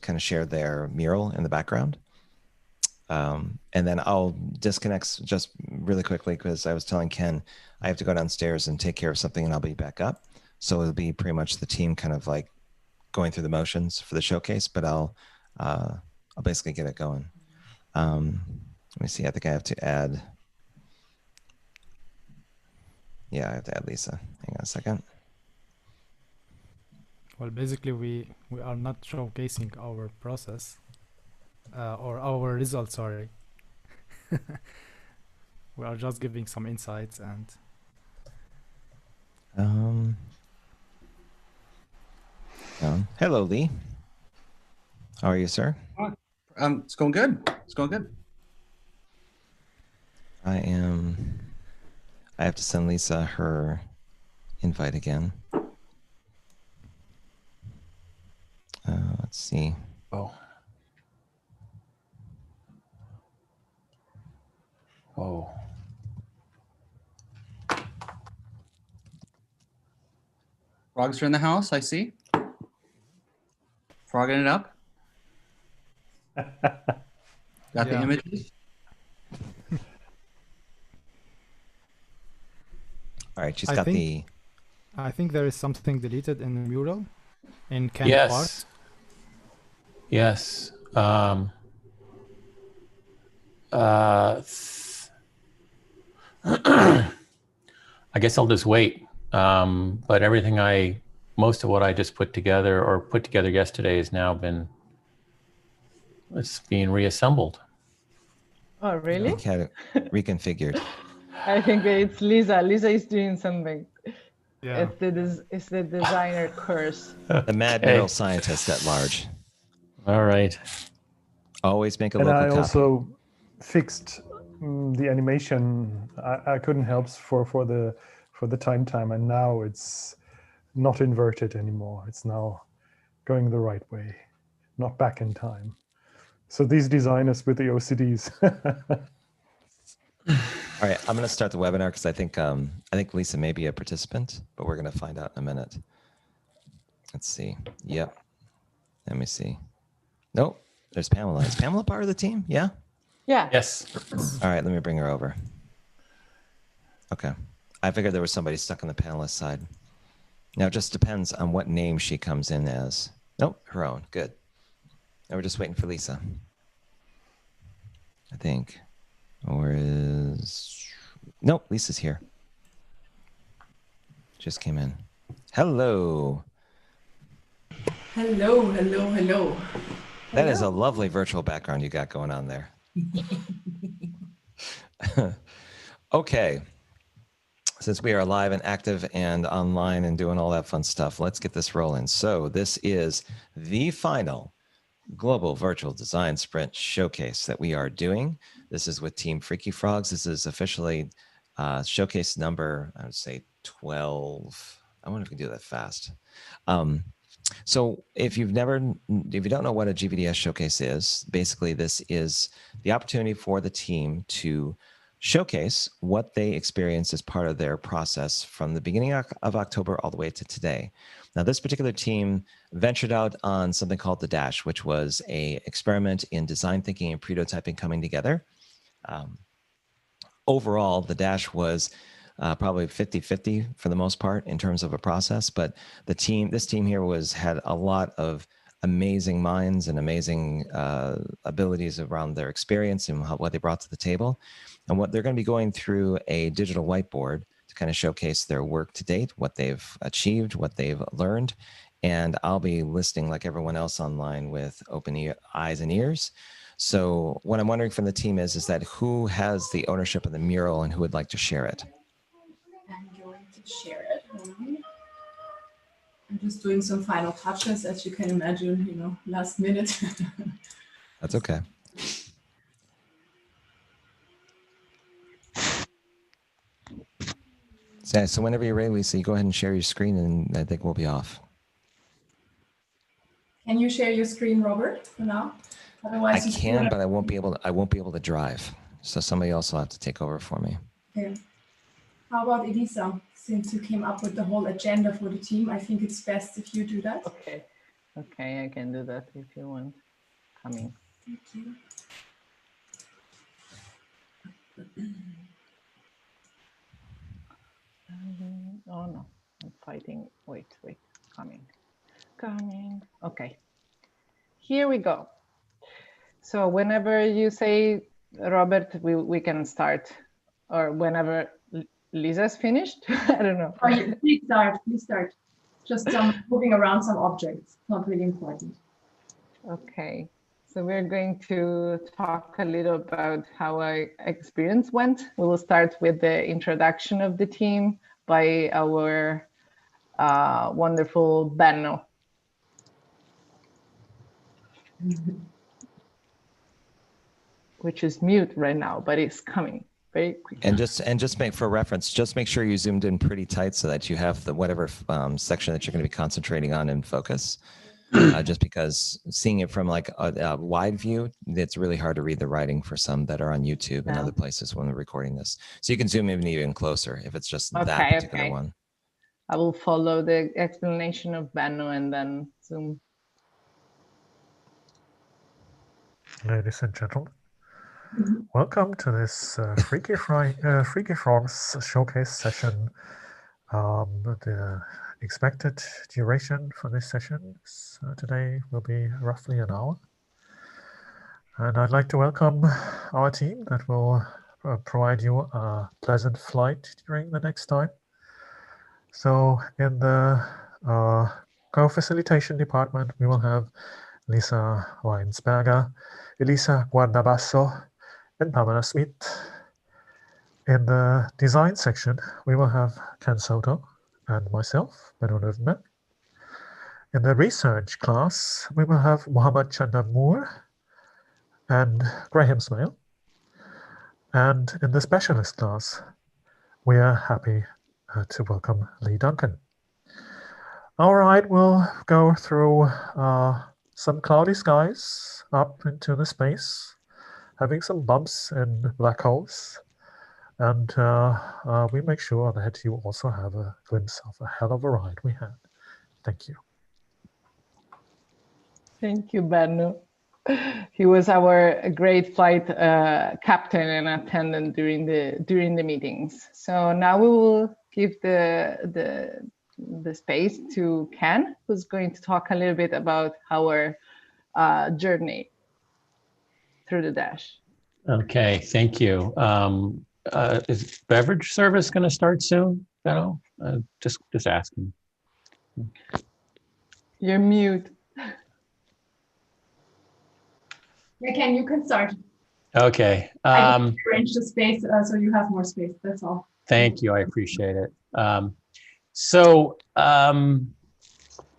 kind of share their mural in the background. And then I'll disconnect just really quickly because I was telling Ken I have to go downstairs and take care of something and I'll be back up. So it'll be pretty much the team kind of like going through the motions for the showcase, but I'll basically get it going. Let me see. I think I have to add. Yeah, I have to add Lisa. Hang on a second. Well, basically, we are not showcasing our process or our results. Sorry, we are just giving some insights and. Hello, Lee. How are you, sir? It's going good. It's going good. I have to send Lisa her invite again. Let's see. Oh. Oh. Frogs are in the house, I see. Frogging it up. Got the images. All right, she's got the. I think there is something deleted in the mural in Ken part. Yes. I guess I'll just wait. But most of what I just put together yesterday has now it's being reassembled. Oh, really? I had it reconfigured. I think it's Lisa. Lisa is doing something. Yeah. It's the designer curse. The mad mural scientist at large. All right. Always make a local copy. And I also fixed the animation. I couldn't help for the time, and now it's not inverted anymore. It's now going the right way, not back in time. So these designers with the OCDs. All right, I'm going to start the webinar because I think Lisa may be a participant, but we're going to find out in a minute. Let's see. Yep. Let me see. Nope. There's Pamela. Is Pamela part of the team? Yeah? Yeah. Yes. All right, let me bring her over. Okay. I figured there was somebody stuck on the panelist side. Now it just depends on what name she comes in as. Nope, her own. Good. Now we're just waiting for Lisa. I think. Or is... Nope, Lisa's here. Just came in. Hello. Hello, hello, hello. That is a lovely virtual background you got going on there. Okay. Since we are live and active and online and doing all that fun stuff, let's get this rolling. So this is the final Global Virtual Design Sprint Showcase that we are doing. This is with Team Freaky Frogs. This is officially showcase number, I would say 12. I wonder if we can do that fast. So if you don't know what a GVDS Showcase is, basically this is the opportunity for the team to showcase what they experienced as part of their process from the beginning of October all the way to today. Now, this particular team ventured out on something called the Dash, which was an experiment in design thinking and prototyping coming together. Overall, the Dash was probably 50-50 for the most part in terms of a process, but this team here had a lot of amazing minds and amazing abilities around their experience and what they brought to the table. And what they're going to be going through a digital whiteboard to kind of showcase their work to date, what they've achieved, what they've learned. And I'll be listening like everyone else online with open eyes and ears. So what I'm wondering from the team is that who has the ownership of the mural and who would like to share it? I'm going to share it. I'm just doing some final touches, as you can imagine, last minute. That's okay. So whenever you're ready, Lisa, you go ahead and share your screen and I think we'll be off. Can you share your screen, Robert, for now? Otherwise, I can, but I won't be able to drive. So somebody else will have to take over for me. Okay. How about Elisa? Since you came up with the whole agenda for the team, I think it's best if you do that. Okay. Okay, I can do that if you want. Coming. Thank you. Oh no, I'm fighting. Wait, coming. Okay, here we go. So whenever you say, Robert, we can start, or whenever Lisa's finished. I don't know. Oh, yeah, please start. Just some moving around some objects, not really important. Okay, so we're going to talk a little about how our experience went. We will start with the introduction of the team by our wonderful Benno. Which is mute right now, but it's coming very quickly. And just make for reference, just make sure you zoomed in pretty tight so that you have the whatever section that you're going to be concentrating on in focus. Just because seeing it from like a wide view, it's really hard to read the writing for some that are on YouTube and other places when we're recording this. So you can zoom in even closer if it's just that particular one. I will follow the explanation of Benno and then zoom. Ladies and gentlemen, welcome to this Freaky Frogs showcase session. The expected duration for this session today will be roughly an hour. And I'd like to welcome our team that will provide you a pleasant flight during the next time. So in the co-facilitation department, we will have Lisa Weinsberger, Elisa Guardabasso, and Pamela Smit. In the design section, we will have Ken Soto and myself, Benno Loewenberg. In the research class, we will have Mohammed Chandar Moore and Graham Smale. And in the specialist class, we are happy to welcome Lee Duncan. All right, we'll go through some cloudy skies up into the space, having some bumps and black holes. And we make sure that you also have a glimpse of a hell of a ride we had. Thank you. Thank you, Benno. He was our great flight captain and attendant during the meetings. So now we will give the space to Ken, who's going to talk a little bit about our journey through the dash. Okay, thank you. Is beverage service going to start soon, Benno? Just asking. You're mute. Yeah, Ken, you can start. Okay. I just arrange the space so you have more space. That's all. Thank you. I appreciate it.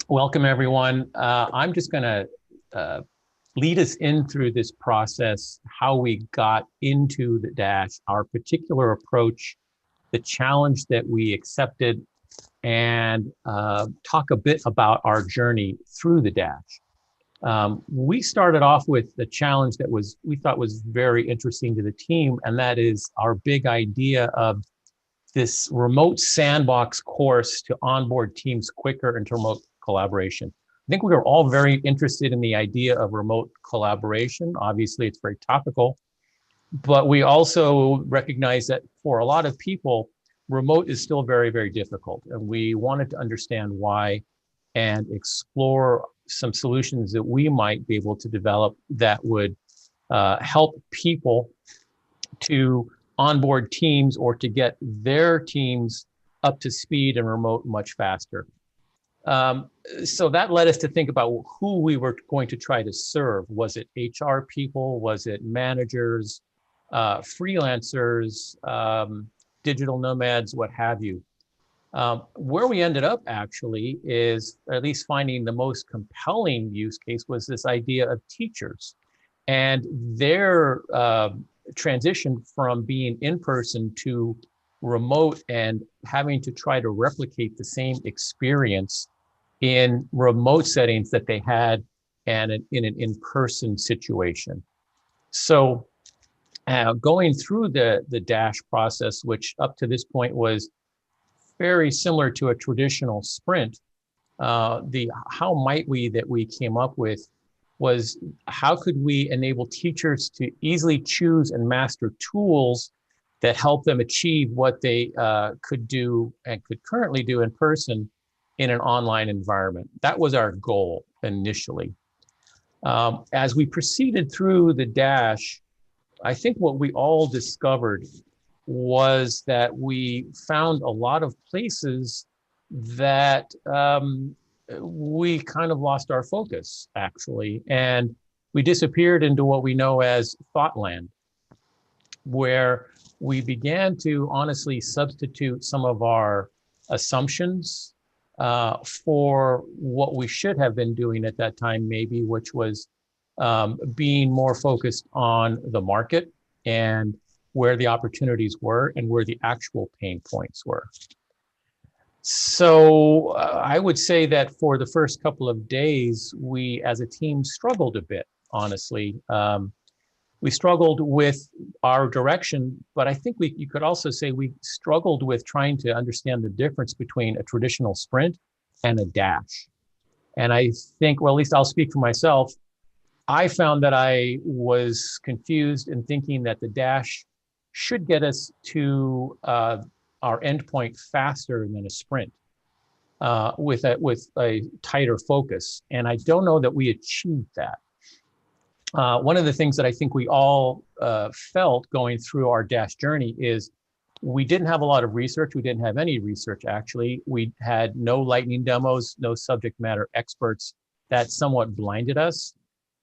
Welcome everyone. I'm just going to lead us in through this process, how we got into the dash, our particular approach, the challenge that we accepted, and talk a bit about our journey through the dash. We started off with the challenge that we thought was very interesting to the team, and that is our big idea of this remote sandbox course to onboard teams quicker into remote collaboration. I think we were all very interested in the idea of remote collaboration. Obviously, it's very topical, but we also recognize that for a lot of people, remote is still very, very difficult. And we wanted to understand why and explore some solutions that we might be able to develop that would help people to onboard teams or to get their teams up to speed and remote much faster. So that led us to think about who we were going to try to serve. Was it HR people? Was it managers, freelancers, digital nomads, what have you? Where we ended up actually is at least finding the most compelling use case was this idea of teachers and their transition from being in person to remote and having to try to replicate the same experience in remote settings that they had and in an in-person situation. So going through the dash process, which up to this point was very similar to a traditional sprint, how might we that we came up with was how could we enable teachers to easily choose and master tools that help them achieve what they could do and could currently do in person in an online environment. That was our goal initially. As we proceeded through the Dash, I think what we all discovered was that we found a lot of places that we kind of lost our focus, actually, and we disappeared into what we know as thought land, where we began to honestly substitute some of our assumptions for what we should have been doing at that time, maybe, which was being more focused on the market and where the opportunities were and where the actual pain points were. So I would say that for the first couple of days, we as a team struggled a bit, honestly. We struggled with our direction, but I think you could also say we struggled with trying to understand the difference between a traditional sprint and a dash. And I think, well, at least I'll speak for myself, I found that I was confused in thinking that the dash should get us to our endpoint faster than a sprint with a tighter focus. And I don't know that we achieved that. One of the things that I think we all felt going through our Dash journey is we didn't have a lot of research. We didn't have any research, actually. We had no lightning demos, no subject matter experts. That somewhat blinded us.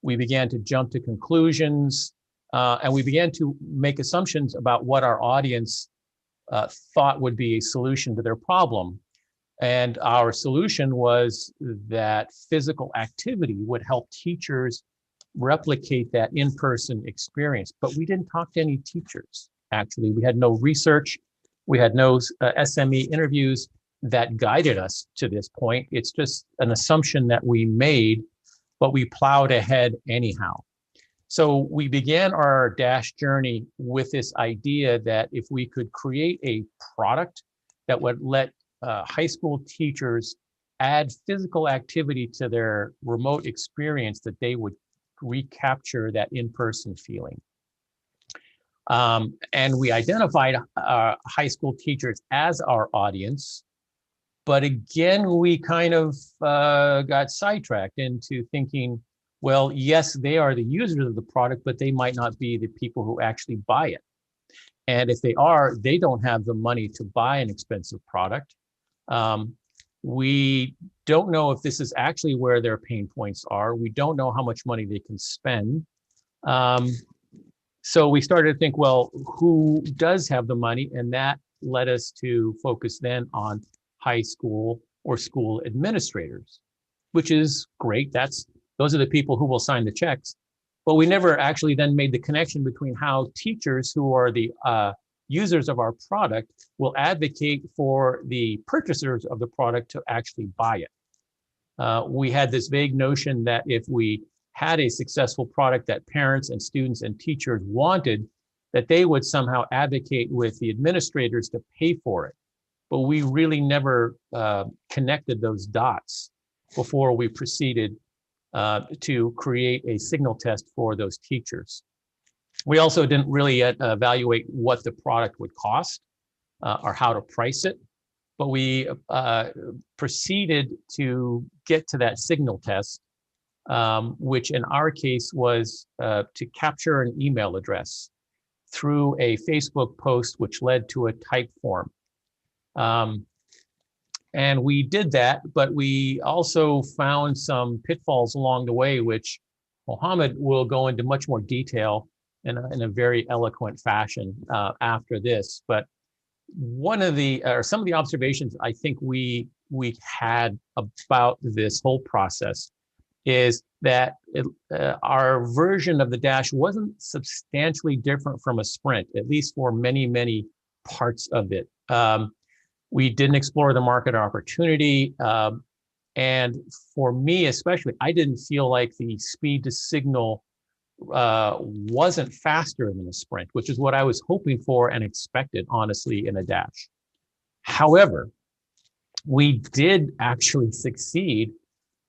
We began to jump to conclusions, and we began to make assumptions about what our audience thought would be a solution to their problem. And our solution was that physical activity would help teachers replicate that in-person experience. But we didn't talk to any teachers, actually. We had no research. We had no SME interviews that guided us to this point. It's just an assumption that we made, but we plowed ahead anyhow. So we began our Dash journey with this idea that if we could create a product that would let high school teachers add physical activity to their remote experience, that they would recapture that in-person feeling. And we identified high school teachers as our audience. But again, we kind of got sidetracked into thinking, well, yes, they are the users of the product, but they might not be the people who actually buy it. And if they are, they don't have the money to buy an expensive product. We don't know if this is actually where their pain points are. We don't know how much money they can spend. So we started to think, well, who does have the money? And that led us to focus then on high school or school administrators, which is great. Those are the people who will sign the checks. But we never actually then made the connection between how teachers who are the users of our product will advocate for the purchasers of the product to actually buy it. We had this vague notion that if we had a successful product that parents and students and teachers wanted, that they would somehow advocate with the administrators to pay for it. But we really never connected those dots before we proceeded to create a signal test for those teachers. We also didn't really evaluate what the product would cost or how to price it, but we proceeded to get to that signal test, which in our case was to capture an email address through a Facebook post, which led to a type form. And we did that, but we also found some pitfalls along the way, which Mohammed will go into much more detail in a very eloquent fashion after this. But some of the observations I think we had about this whole process is that our version of the Dash wasn't substantially different from a sprint, at least for many, many parts of it. We didn't explore the market opportunity. And for me, especially, I didn't feel like the speed to signal wasn't faster than a sprint, which is what I was hoping for and expected, honestly, in a Dash. However, we did actually succeed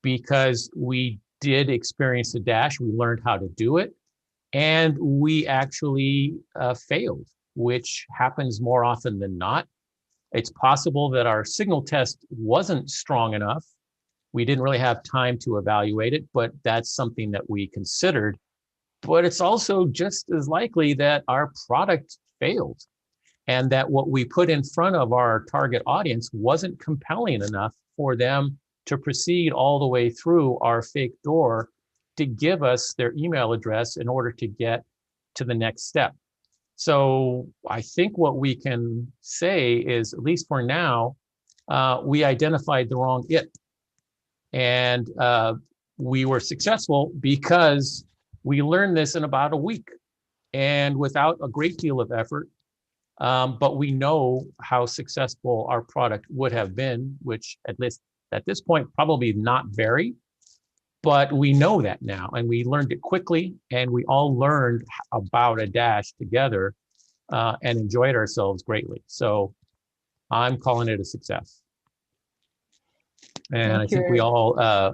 because we did experience a dash. We learned how to do it, and we actually failed, which happens more often than not. It's possible that our signal test wasn't strong enough. We didn't really have time to evaluate it, but that's something that we considered. But it's also just as likely that our product failed and that what we put in front of our target audience wasn't compelling enough for them to proceed all the way through our fake door to give us their email address in order to get to the next step. So I think what we can say is, at least for now, we identified the wrong it. And we were successful because we learned this in about a week and without a great deal of effort. But we know how successful our product would have been, which at least at this point, probably not very, but we know that now, and we learned it quickly, and we all learned about a dash together and enjoyed ourselves greatly. So I'm calling it a success. And I think we all, I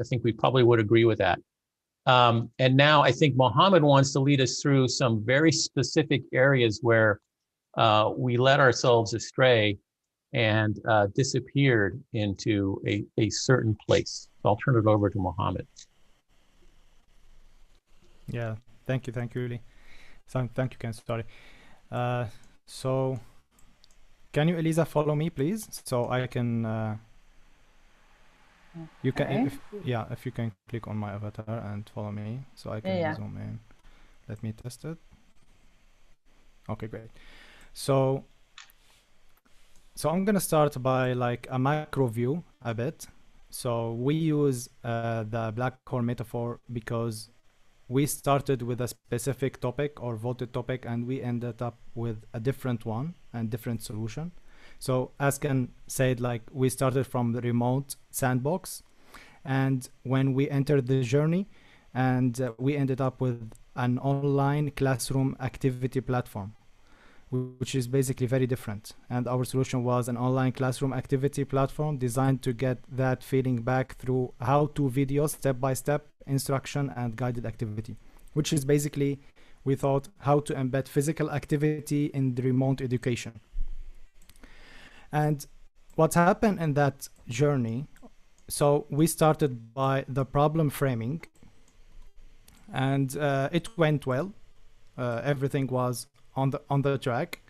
think we probably would agree with that. And now I think Mohammed wants to lead us through some very specific areas where we led ourselves astray and disappeared into a certain place. So I'll turn it over to Mohammed. Yeah, thank you, Uli. Thank you, Ken. Sorry. So, can you, Elisa, follow me, please? So I can. You can, if you can click on my avatar and follow me, so I can zoom in. Let me test it. Okay, great. So I'm gonna start by like a macro view a bit. So we use the black hole metaphor because we started with a specific topic or voted topic, and we ended up with a different one and different solution. So as Ken said, like we started from the remote sandbox, and when we entered the journey, and we ended up with an online classroom activity platform, which is basically very different. And our solution was an online classroom activity platform designed to get that feeling back through how-to videos, step-by-step instruction and guided activity, which is basically, we thought, how to embed physical activity in the remote education. And what happened in that journey, so we started by the problem framing, and it went well. Everything was on the track.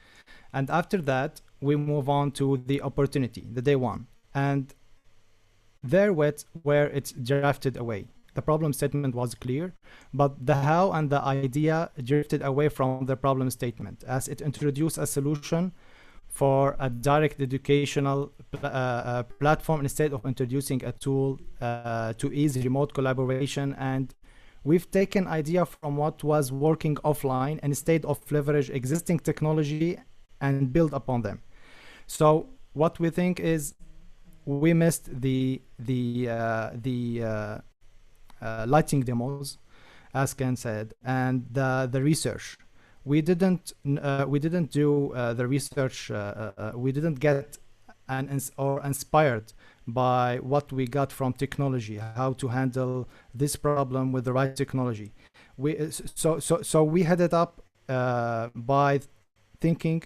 And after that, we move on to the opportunity, the day one. And there where it's drafted away. The problem statement was clear, but the how and the idea drifted away from the problem statement as it introduced a solution for a direct educational platform instead of introducing a tool to ease remote collaboration. And we've taken idea from what was working offline instead of leverage existing technology and build upon them. So what we think is we missed the lighting demos, as Ken said, and the research. We didn't do the research. We didn't get inspired by what we got from technology, how to handle this problem with the right technology. So we headed up by thinking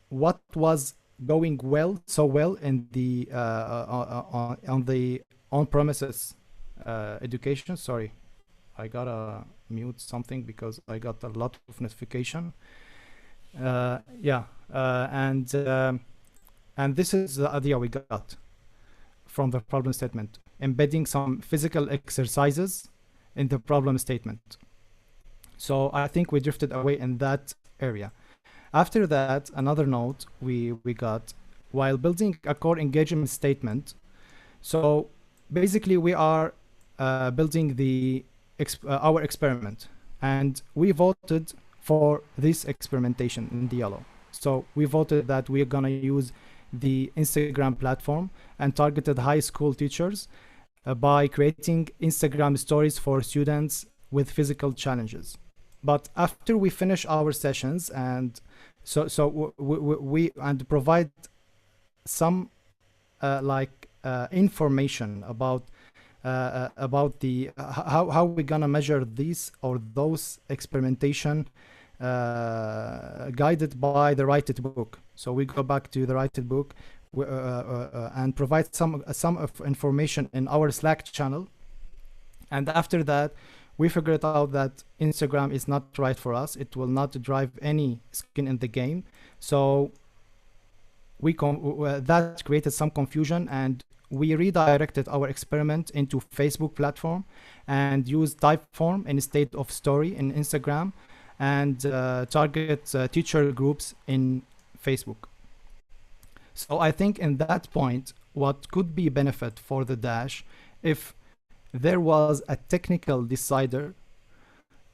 what was going so well in the on the on-premises education. Sorry, I gotta mute something because I got a lot of notification. And this is the idea we got from the problem statement, embedding some physical exercises in the problem statement. So I think we drifted away in that area. After that, another note we got while building a core engagement statement. So basically we are building the our experiment, and we voted for this experimentation in the yellow. So we voted that we're gonna use the Instagram platform and targeted high school teachers by creating Instagram stories for students with physical challenges. But after we finish our sessions and so we provide some information about the how we're gonna measure these or those experimentation guided by the Write It book. So we go back to the Write It book and provide some of information in our Slack channel. And after that, we figured out that Instagram is not right for us. It will not drive any skin in the game. So that created some confusion, and we redirected our experiment into Facebook platform and used Typeform instead of story in Instagram, and target teacher groups in Facebook. So I think in that point, what could be benefit for the Dash if there was a technical decider,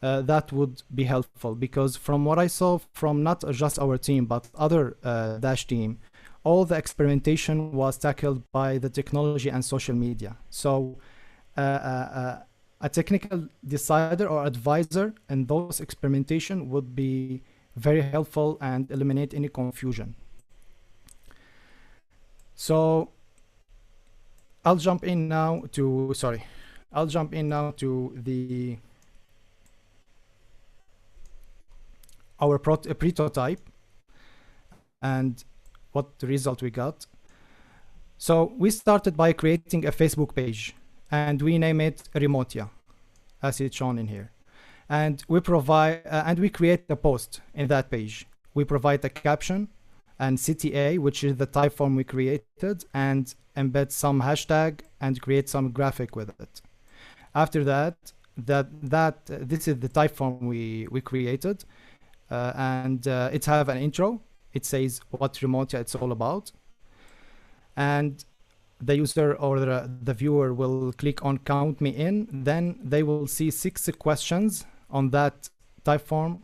that would be helpful, because from what I saw from not just our team but other Dash team, all the experimentation was tackled by the technology and social media. So a technical decider or advisor in those experimentation would be very helpful and eliminate any confusion. So I'll jump in now to our prototype and what the result we got. So we started by creating a Facebook page, and we name it Remotya, as it's shown in here. And we provide and we create a post in that page. We provide a caption and CTA, which is the type form we created, and embed some hashtag and create some graphic with it. After that, this is the type form we created, and it have an intro. It says what Remotya it's all about, and the user or the viewer will click on count me in. Then they will see 6 questions on that type form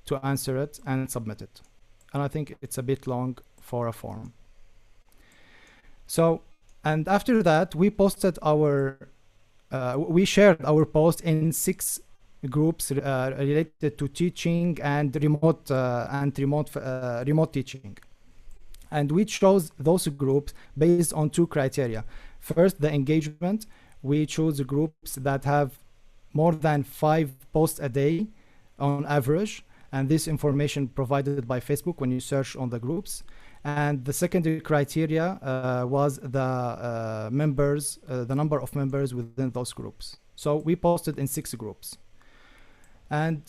to answer it and submit it. And I think it's a bit long for a form. So, and after that, we posted we shared our post in 6 groups related to teaching and remote teaching. And we chose those groups based on 2 criteria. First, the engagement. We chose groups that have more than 5 posts a day on average, and this information provided by Facebook when you search on the groups. And the secondary criteria was the members, the number of members within those groups. So we posted in 6 groups. And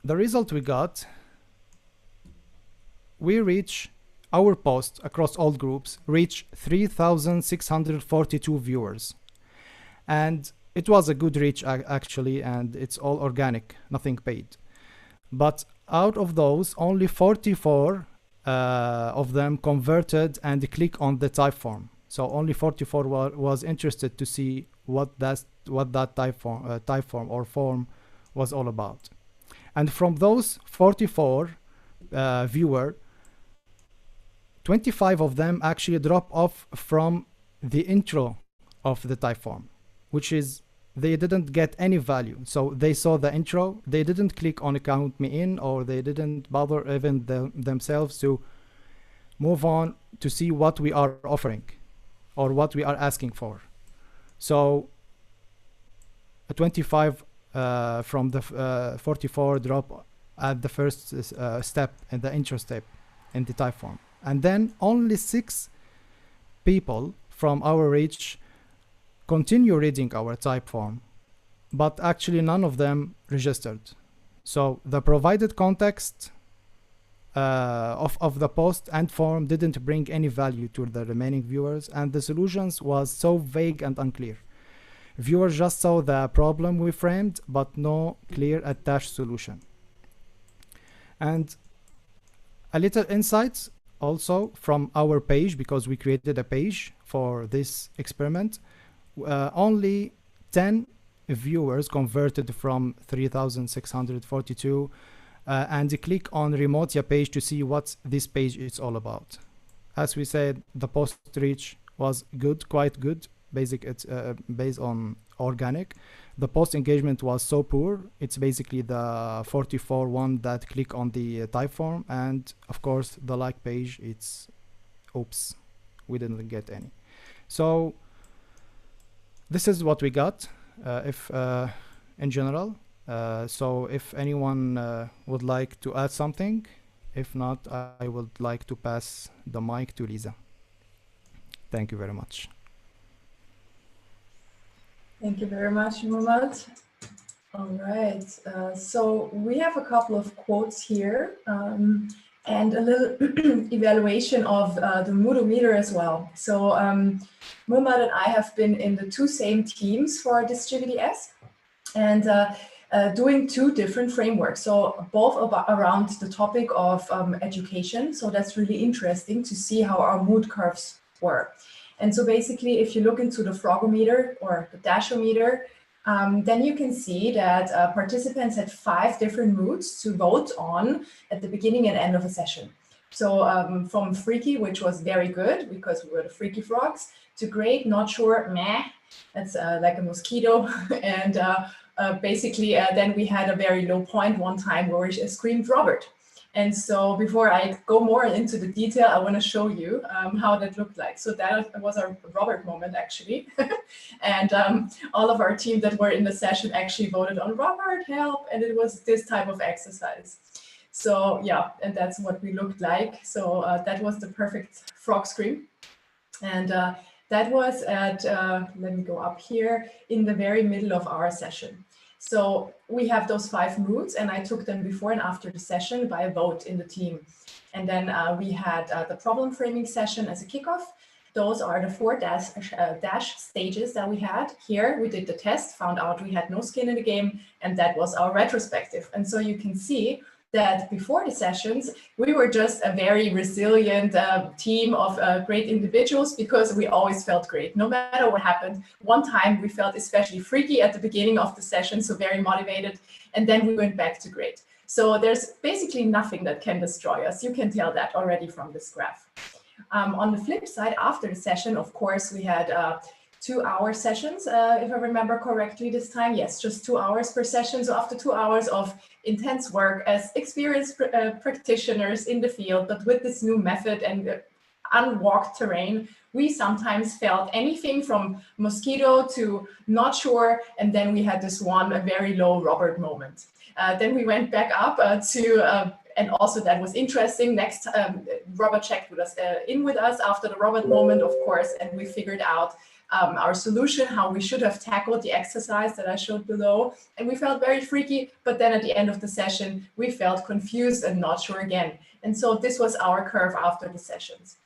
the result we got, our post across all groups reached 3,642 viewers. And it was a good reach actually, and it's all organic, nothing paid. But out of those, only 44 of them converted and click on the type form. So only 44 was interested to see what that type form or form was all about. And from those 44 viewer, 25 of them actually drop off from the intro of the type form, which is they didn't get any value. So they saw the intro, they didn't click on count me in, or they didn't bother even themselves to move on to see what we are offering or what we are asking for. So 25 from the 44 drop at the first step in the intro step in the type form. And then only 6 people from our reach continue reading our type form, but actually none of them registered. So the provided context of the post and form didn't bring any value to the remaining viewers, and the solutions was so vague and unclear. Viewers just saw the problem we framed, but no clear attached solution. And a little insights also from our page, because we created a page for this experiment. Only 10 viewers converted from 3,642 and click on Remotya page to see what this page is all about. As we said, the post reach was good, quite good. It's based on organic. The post engagement was so poor. It's basically the 44 one that click on the type form, and of course the like page, it's oops, we didn't get any. So this is what we got in general. So if anyone would like to add something, if not, I would like to pass the mic to Lisa. Thank you very much. Thank you very much, Muhammad. All right, so we have a couple of quotes here and a little evaluation of the Moodometer as well. So Muhammad and I have been in the two same teams for this GVDS and doing two different frameworks. So both around the topic of education. So that's really interesting to see how our mood curves were. And so basically, if you look into the Frogometer or the Dashometer, then you can see that participants had 5 different moods to vote on at the beginning and end of a session. So from freaky, which was very good because we were the freaky frogs, to great, not sure, meh, that's like a mosquito. And basically, then we had a very low point one time where we screamed Robert. And so before I go more into the detail, I want to show you how that looked like. So that was our Robert moment, actually. And all of our team that were in the session actually voted on Robert, help. And it was this type of exercise. So yeah, and that's what we looked like. So that was the perfect frog scream. And that was at, let me go up here, in the very middle of our session. So we have those 5 moods, and I took them before and after the session by a vote in the team. And then we had the problem framing session as a kickoff. Those are the 4 dash stages that we had. Here we did the test, found out we had no skin in the game, and that was our retrospective. And so you can see that before the sessions, we were just a very resilient team of great individuals because we always felt great, no matter what happened. One time we felt especially freaky at the beginning of the session, so very motivated, and then we went back to great. So there's basically nothing that can destroy us. You can tell that already from this graph. On the flip side, after the session, of course, we had 2-hour sessions, if I remember correctly this time. Yes, just 2 hours per session. So after 2 hours of intense work as experienced practitioners in the field, but with this new method and unwalked terrain, we sometimes felt anything from mosquito to not sure. And then we had this one, a very low Robert moment. Then we went back up and also that was interesting. Next, Robert checked with us, in with us after the Robert moment, of course, and we figured out our solution, how we should have tackled the exercise that I showed below. And we felt very freaky, but then at the end of the session, we felt confused and not sure again. And so this was our curve after the sessions.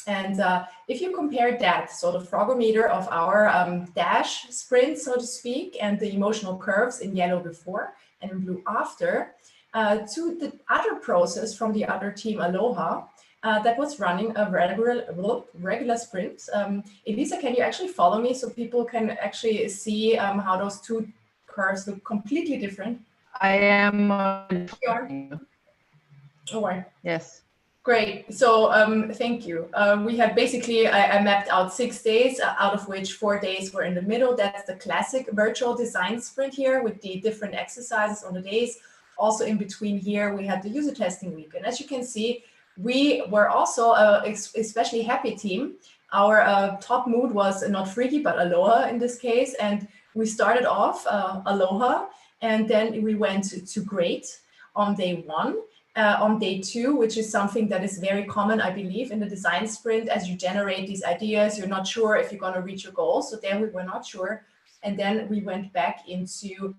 And if you compare that, so the Frogometer of our dash sprint, so to speak, and the emotional curves in yellow before and in blue after, to the other process from the other team, Aloha, that was running a regular sprint. Elisa, can you actually follow me so people can actually see how those two curves look completely different? I am. Oh, right. Yes. Great. So thank you. We had basically, I mapped out 6 days, out of which 4 days were in the middle. That's the classic virtual design sprint here with the different exercises on the days. Also in between here, we had the user testing week. And as you can see, we were also especially happy team. Our top mood was not freaky, but aloha in this case. And we started off aloha, and then we went to great on day 1. On day 2, which is something that is very common, I believe, in the design sprint. As you generate these ideas, you're not sure if you're going to reach your goals. So there we were not sure. And then we went back into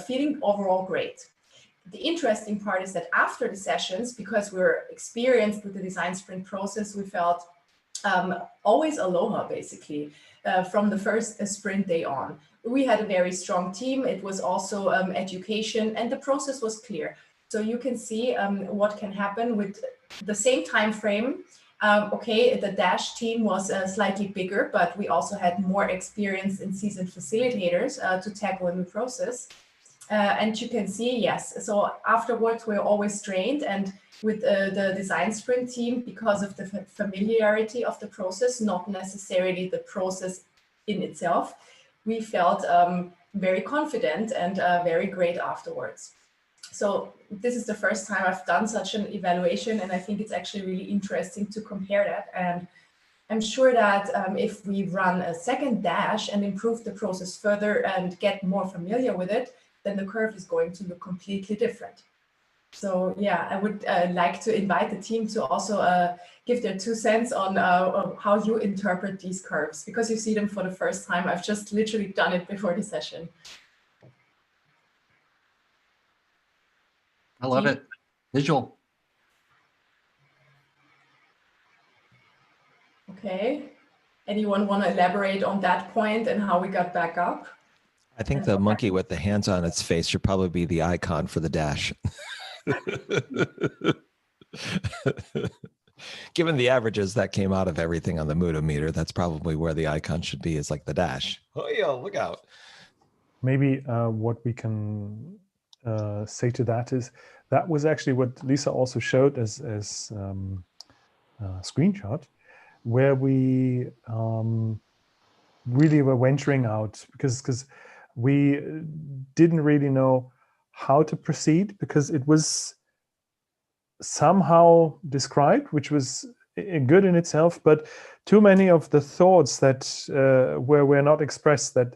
feeling overall great. The interesting part is that after the sessions, because we're experienced with the design sprint process, we felt always aloha, basically, from the first sprint day on. We had a very strong team. It was also education, and the process was clear. So you can see what can happen with the same time frame. Okay, the Dash team was slightly bigger, but we also had more experienced and seasoned facilitators to tackle a new process. And you can see, yes, so afterwards we're always trained, and with the design sprint team, because of the familiarity of the process, not necessarily the process in itself, we felt very confident and very great afterwards. So this is the first time I've done such an evaluation, and I think it's actually really interesting to compare that. And I'm sure that if we run a second dash and improve the process further and get more familiar with it, then the curve is going to look completely different. So yeah, I would like to invite the team to also give their 2 cents on how you interpret these curves, because you see them for the first time. I've just literally done it before the session. I love it. Visual. Okay. Anyone want to elaborate on that point and how we got back up? I think the monkey with the hands on its face should probably be the icon for the dash. Given the averages that came out of everything on the Moodometer, that's probably where the icon should be, is like the dash. Oh, yeah, look out. Maybe what we can say to that is that was actually what Lisa also showed as screenshot, where we really were venturing out because we didn't really know how to proceed, because it was somehow described, which was good in itself, but too many of the thoughts that were not expressed, that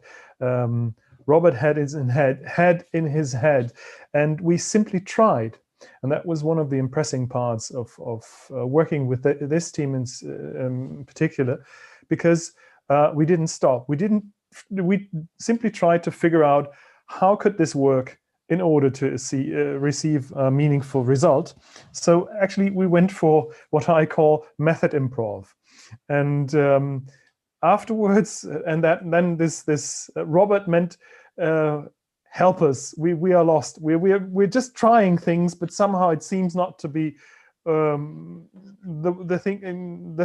Robert had in his head, and we simply tried. And that was one of the impressive parts of working with this team in particular, because we didn't stop. We simply tried to figure out how could this work in order to receive a meaningful result. So actually, we went for what I call method improv, and afterwards, and then this Robert meant help us. We are lost. We're just trying things, but somehow it seems not to be the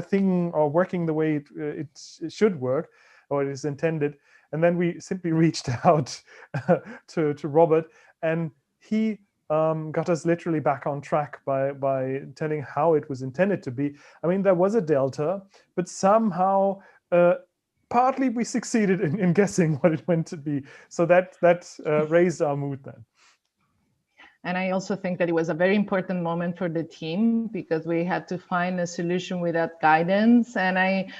thing or working the way it should work, or it is intended. And then we simply reached out to Robert, and he got us literally back on track by telling how it was intended to be. I mean, there was a delta, but somehow partly we succeeded in guessing what it meant to be. So that raised our mood then. And I also think that it was a very important moment for the team, because we had to find a solution without guidance. And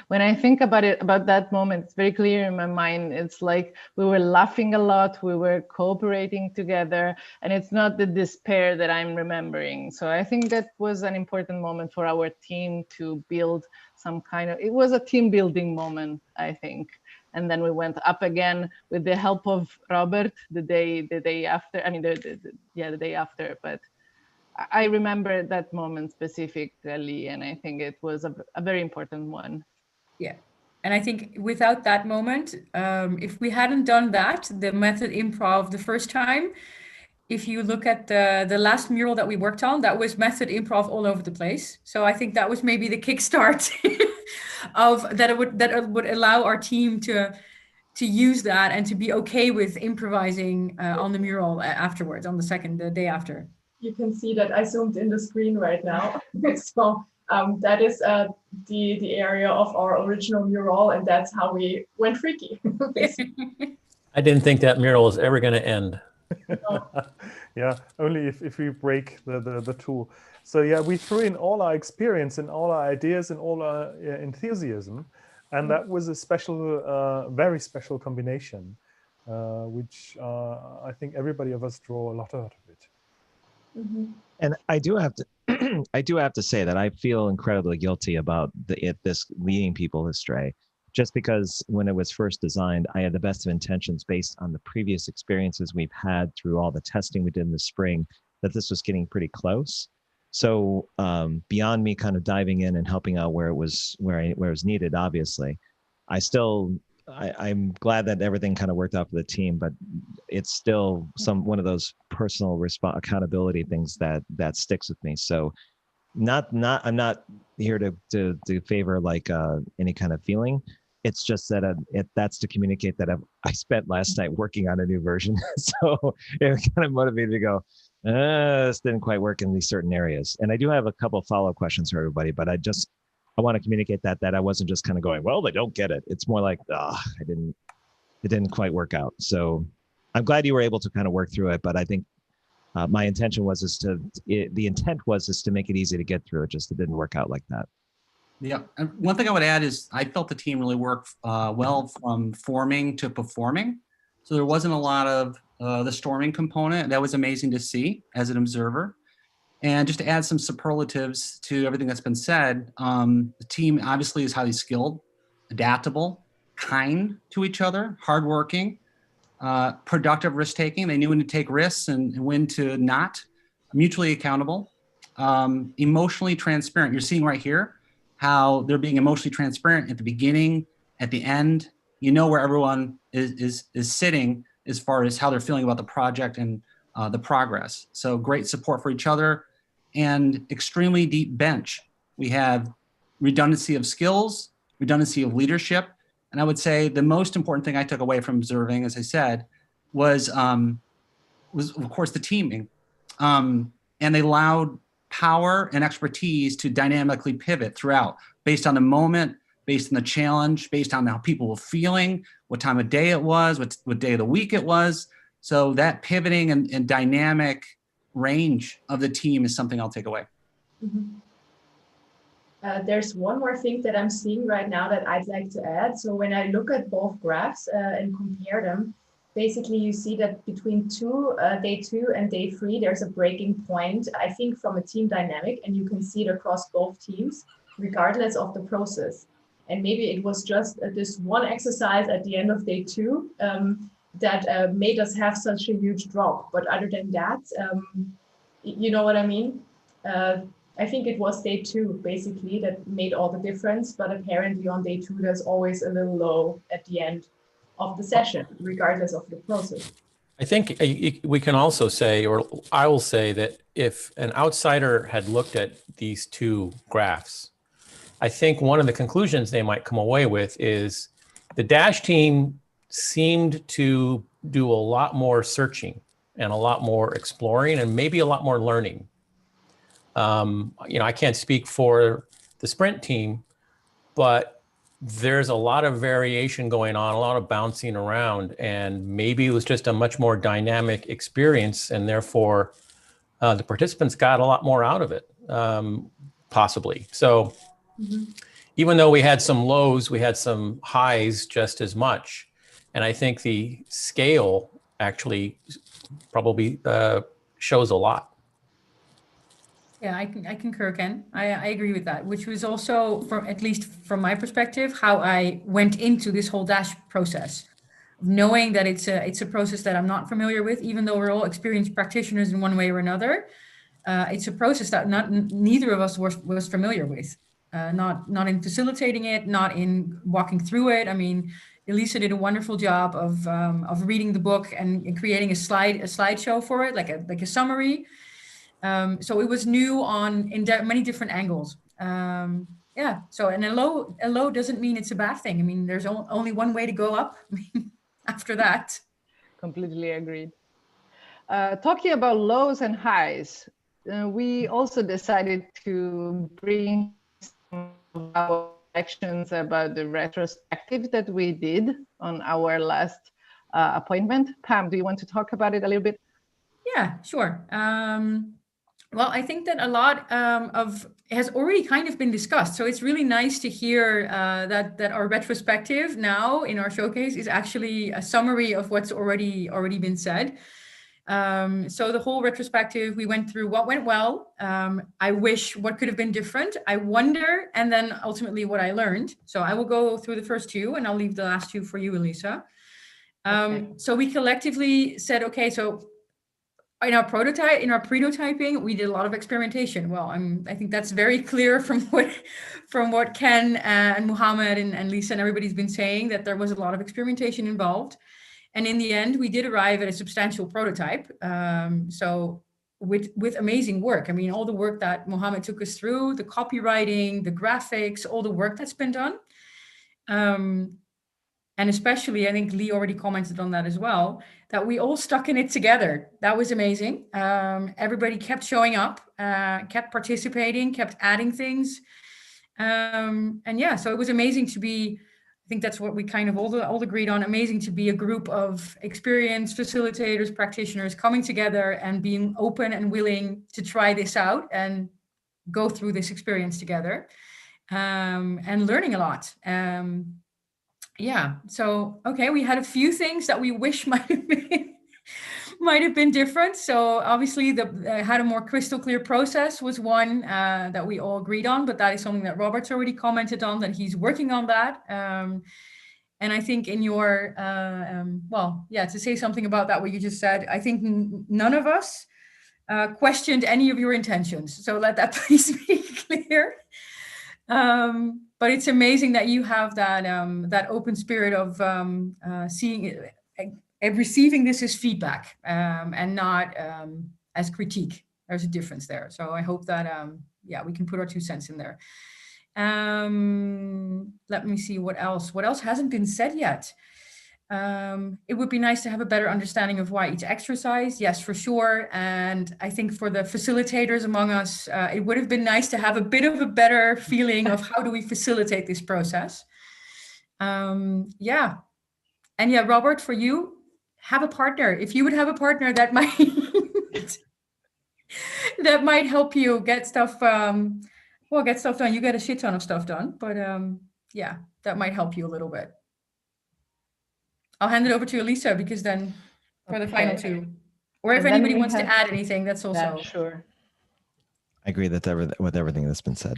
when I think about that moment, it's very clear in my mind. It's like we were laughing a lot, we were cooperating together, and it's not the despair that I'm remembering. So I think that was an important moment for our team to build some kind of, it was a team building moment, I think. And then we went up again with the help of Robert the day after. I mean, the day after. But I remember that moment specifically, and I think it was a very important one. Yeah, and I think without that moment, if we hadn't done that, the method improv the first time, if you look at the last mural that we worked on, that was method improv all over the place. So I think that was maybe the kickstart of that. It would allow our team to use that and to be okay with improvising on the mural afterwards, on the day after. You can see that I zoomed in the screen right now. So that is the area of our original mural, and that's how we went freaky. I didn't think that mural was ever going to end. Yeah, only if we break the tool. So yeah, we threw in all our experience and all our ideas and all our enthusiasm, and that was a special, very special combination, which I think everybody of us draw a lot out of it. Mm-hmm. And I do have to say that I feel incredibly guilty about this leading people astray. Just because when it was first designed, I had the best of intentions based on the previous experiences we've had through all the testing we did in the spring, that this was getting pretty close. So beyond me kind of diving in and helping out where it was needed, obviously, I'm glad that everything kind of worked out for the team, but it's still one of those personal accountability things that sticks with me. So I'm not here to favor like any kind of feeling. It's just that that's to communicate that I spent last night working on a new version. So it kind of motivated me to go, this didn't quite work in these certain areas. And I do have a couple of follow-up questions for everybody, but I want to communicate that I wasn't just kind of going, well, they don't get it. It's more like, it didn't quite work out. So I'm glad you were able to kind of work through it, but I think my intention was the intent was to make it easy to get through it. Just it didn't work out like that. Yeah, and one thing I would add is I felt the team really worked well from forming to performing. So there wasn't a lot of the storming component. That was amazing to see as an observer. And just to add some superlatives to everything that's been said, the team obviously is highly skilled, adaptable, kind to each other, hardworking, productive risk-taking. They knew when to take risks and when to not, mutually accountable, emotionally transparent. You're seeing right here how they're being emotionally transparent at the beginning, at the end. You know where everyone is sitting as far as how they're feeling about the project and the progress. So great support for each other and extremely deep bench. We have redundancy of skills, redundancy of leadership. And I would say the most important thing I took away from observing, as I said, was of course the teaming. And they allowed power and expertise to dynamically pivot throughout based on the moment, based on the challenge, based on how people were feeling, what time of day it was, what day of the week it was. So that pivoting and dynamic range of the team is something I'll take away. Mm-hmm. There's one more thing that I'm seeing right now that I'd like to add. So when I look at both graphs and compare them, basically you see that between day 2 and day 3, there's a breaking point, I think, from a team dynamic, and you can see it across both teams, regardless of the process. And maybe it was just this one exercise at the end of day 2 that made us have such a huge drop. But other than that, you know what I mean? I think it was day 2 basically that made all the difference, but apparently on day 2 there's always a little low at the end of the session, regardless of the process. I think we can also say, or I will say, that if an outsider had looked at these two graphs, I think one of the conclusions they might come away with is the Dash team seemed to do a lot more searching and a lot more exploring and maybe a lot more learning. I can't speak for the Sprint team, but there's a lot of variation going on, a lot of bouncing around, and maybe it was just a much more dynamic experience, and therefore the participants got a lot more out of it, possibly. So even though we had some lows, we had some highs just as much. And I think the scale actually probably shows a lot. Yeah, I concur, Ken. I agree with that, which was also, from at least from my perspective, how I went into this whole Dash process, knowing that it's a process that I'm not familiar with, even though we're all experienced practitioners in one way or another. It's a process that neither of us was familiar with, not in facilitating it, not in walking through it. I mean, Elisa did a wonderful job of reading the book and creating a slideshow for it, like a summary. So it was new in many different angles. Yeah. So, and a low doesn't mean it's a bad thing. I mean, there's only one way to go up. After that. Completely agreed. Talking about lows and highs, we also decided to bring some of our reflections about the retrospective that we did on our last appointment. Pam, do you want to talk about it a little bit? Yeah, sure. Well, I think that a lot of has already kind of been discussed. So it's really nice to hear that our retrospective now in our showcase is actually a summary of what's already been said. So the whole retrospective, we went through what went well. I wish what could have been different. I wonder, and then ultimately what I learned. So I will go through the first two and I'll leave the last two for you, Elisa. Okay. So we collectively said, okay, so in our pretotyping, we did a lot of experimentation. Well, I think that's very clear from what Ken and Muhammad and Lisa and everybody's been saying, that there was a lot of experimentation involved. And in the end, we did arrive at a substantial prototype. So with amazing work. I mean, all the work that Muhammad took us through, the copywriting, the graphics, all the work that's been done. And especially, I think Lee already commented on that as well, that we all stuck in it together. That was amazing. Everybody kept showing up, kept participating, kept adding things. And yeah, so it was amazing to be, I think that's what we kind of all agreed on, amazing to be a group of experienced facilitators, practitioners coming together and being open and willing to try this out and go through this experience together. and learning a lot. Yeah, so, okay, we had a few things that we wish might have been different. So obviously had a more crystal clear process was one that we all agreed on, but that is something that Robert's already commented on, that he's working on that. And I think in your, well, yeah, to say something about that, what you just said, I think none of us questioned any of your intentions. So let that please be clear. But it's amazing that you have that open spirit of seeing it, receiving this as feedback and not as critique. There's a difference there. So I hope that, yeah, we can put our 2 cents in there. Let me see what else. What else hasn't been said yet? It would be nice to have a better understanding of why each exercise. Yes, for sure. And I think for the facilitators among us, it would have been nice to have a bit of a better feeling of how do we facilitate this process. Yeah. And yeah, Robert, for you, have a partner. If you would have a partner that might that might help you get stuff get stuff done. You get a shit ton of stuff done, but yeah, that might help you a little bit. I'll hand it over to Elisa, because then for the final 2, or if anybody wants to add anything, that's also. Yeah, sure. I agree with everything that's been said.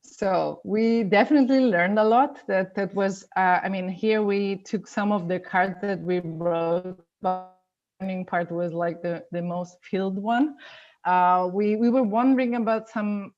So we definitely learned a lot. That was, I mean, here we took some of the cards that we wrote, but the learning part was like the most filled one. We were wondering about some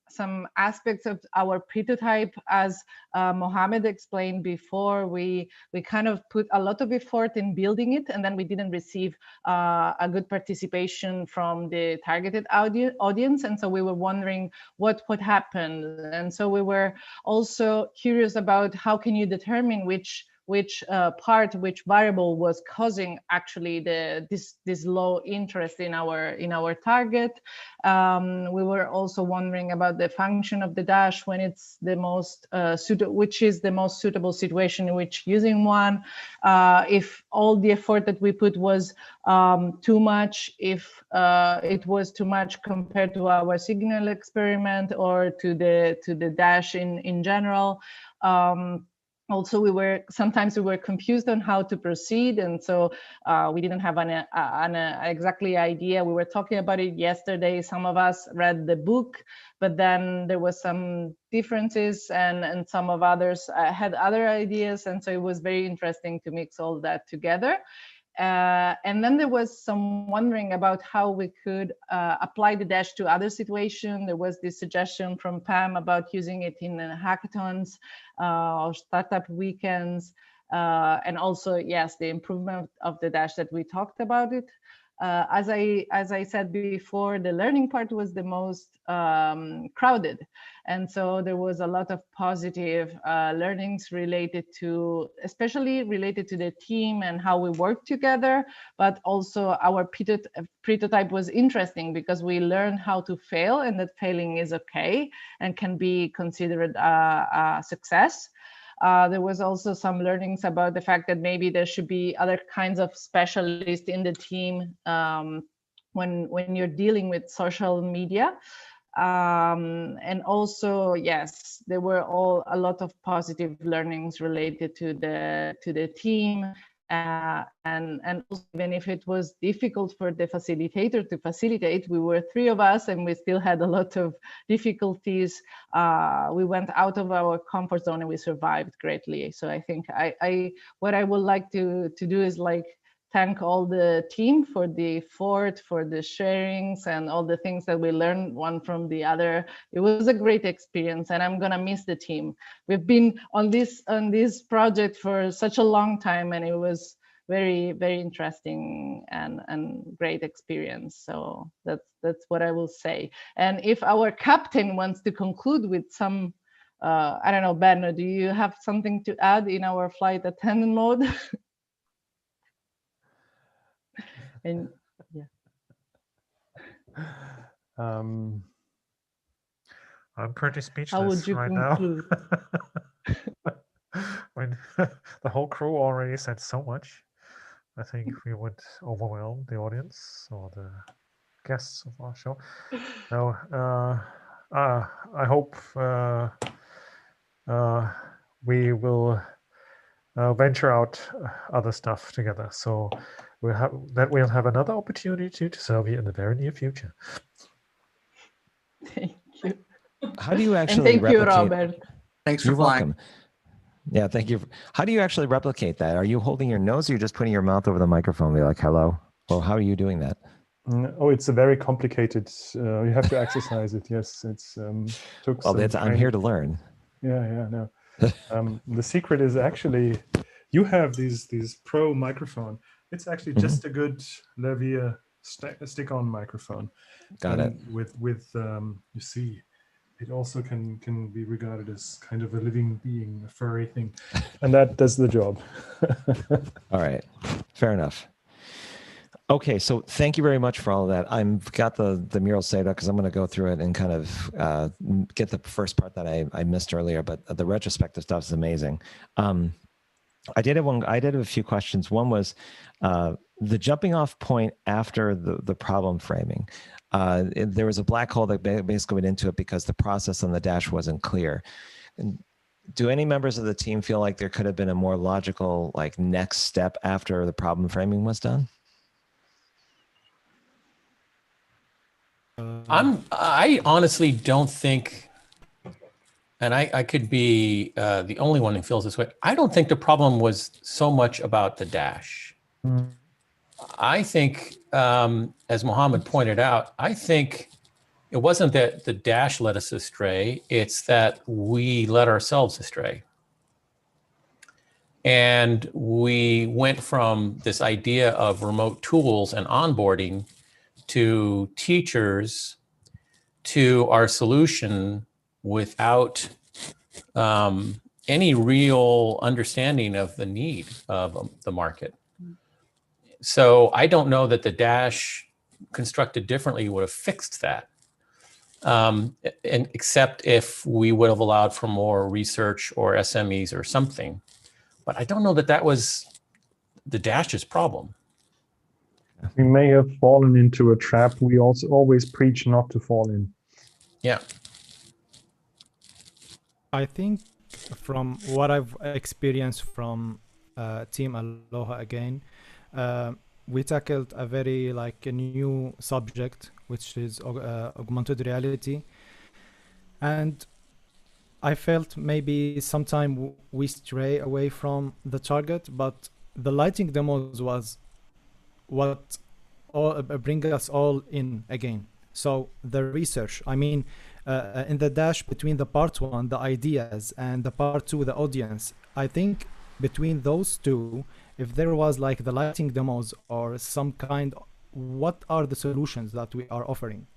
aspects of our prototype. As Mohammed explained before, we kind of put a lot of effort in building it, and then we didn't receive a good participation from the targeted audience, and so we were wondering what happened. And so we were also curious about how can you determine which variable was causing actually this low interest in our target. We were also wondering about the function of the dash when it's the most which is the most suitable situation in which using one. If all the effort that we put was too much, if it was too much compared to our signal experiment or to the dash in general. Also, sometimes we were confused on how to proceed, and so we didn't have an exactly idea. We were talking about it yesterday. Some of us read the book, but then there was some differences, and some of others had other ideas, and so it was very interesting to mix all that together. And then there was some wondering about how we could apply the dash to other situations. There was this suggestion from Pam about using it in hackathons or startup weekends. And also, yes, the improvement of the dash that we talked about it. As I said before, the learning part was the most crowded. And so there was a lot of positive learnings especially related to the team and how we work together, but also our prototype was interesting because we learned how to fail, and that failing is okay and can be considered a success. There was also some learnings about the fact that maybe there should be other kinds of specialists in the team when you're dealing with social media. And also, yes, there were a lot of positive learnings related to the team. And also, even if it was difficult for the facilitator to facilitate, we were 3 of us and we still had a lot of difficulties. We went out of our comfort zone and we survived greatly. So I think what I would like to do is like thank all the team for the effort, for the sharings and all the things that we learned one from the other. It was a great experience and I'm gonna miss the team. We've been on this project for such a long time and it was very, very interesting and great experience. So that's what I will say. And if our captain wants to conclude with some, I don't know, Benno, do you have something to add in our flight attendant mode? And yeah, I'm pretty speechless how would you right conclude? now. When the whole crew already said so much, I think we would overwhelm the audience or the guests of our show. No, I hope we will venture out other stuff together. So we'll have another opportunity to serve you in the very near future. Thank you. How do you And actually thank you, replicate? Robert. Thanks for You're flying. welcome. Yeah, thank you. How do you actually replicate that? Are you holding your nose, or you're just putting your mouth over the microphone and be like, hello? Or how are you doing that? Oh, it's a very complicated. You have to exercise it. Yes, it's took Well, some I'm here to learn. Yeah, no. The secret is actually you have these pro microphone. It's actually just a good lavalier stick-on microphone. Got it. With you see, it also can be regarded as kind of a living being, a furry thing, and that does the job. All right, fair enough. Okay, so thank you very much for all of that. I've got the mural saved up because I'm going to go through it and kind of get the first part that I missed earlier, but the retrospective stuff is amazing. I did have a few questions. One was the jumping off point after the problem framing. There was a black hole that basically went into it because the process on the dash wasn't clear. And do any members of the team feel like there could have been a more logical next step after the problem framing was done? I honestly don't think, and I could be the only one who feels this way. I don't think the problem was so much about the dash. I think, as Mohammed pointed out, I think it wasn't that the dash led us astray, it's that we led ourselves astray. And we went from this idea of remote tools and onboarding to teachers to our solution without any real understanding of the need of the market. So I don't know that the dash constructed differently would have fixed that, and except if we would have allowed for more research or SMEs or something. But I don't know that that was the dash's problem. We may have fallen into a trap we also always preach not to fall in. Yeah. I think from what I've experienced from Team Aloha again, we tackled a very a new subject, which is augmented reality. And I felt maybe sometime we stray away from the target, but the lighting demos was what bring us all in again. So the research, I mean, in the dash between the part one, the ideas, and the part two, the audience, I think between those two, if there was the lighting demos or some kind, what are the solutions that we are offering?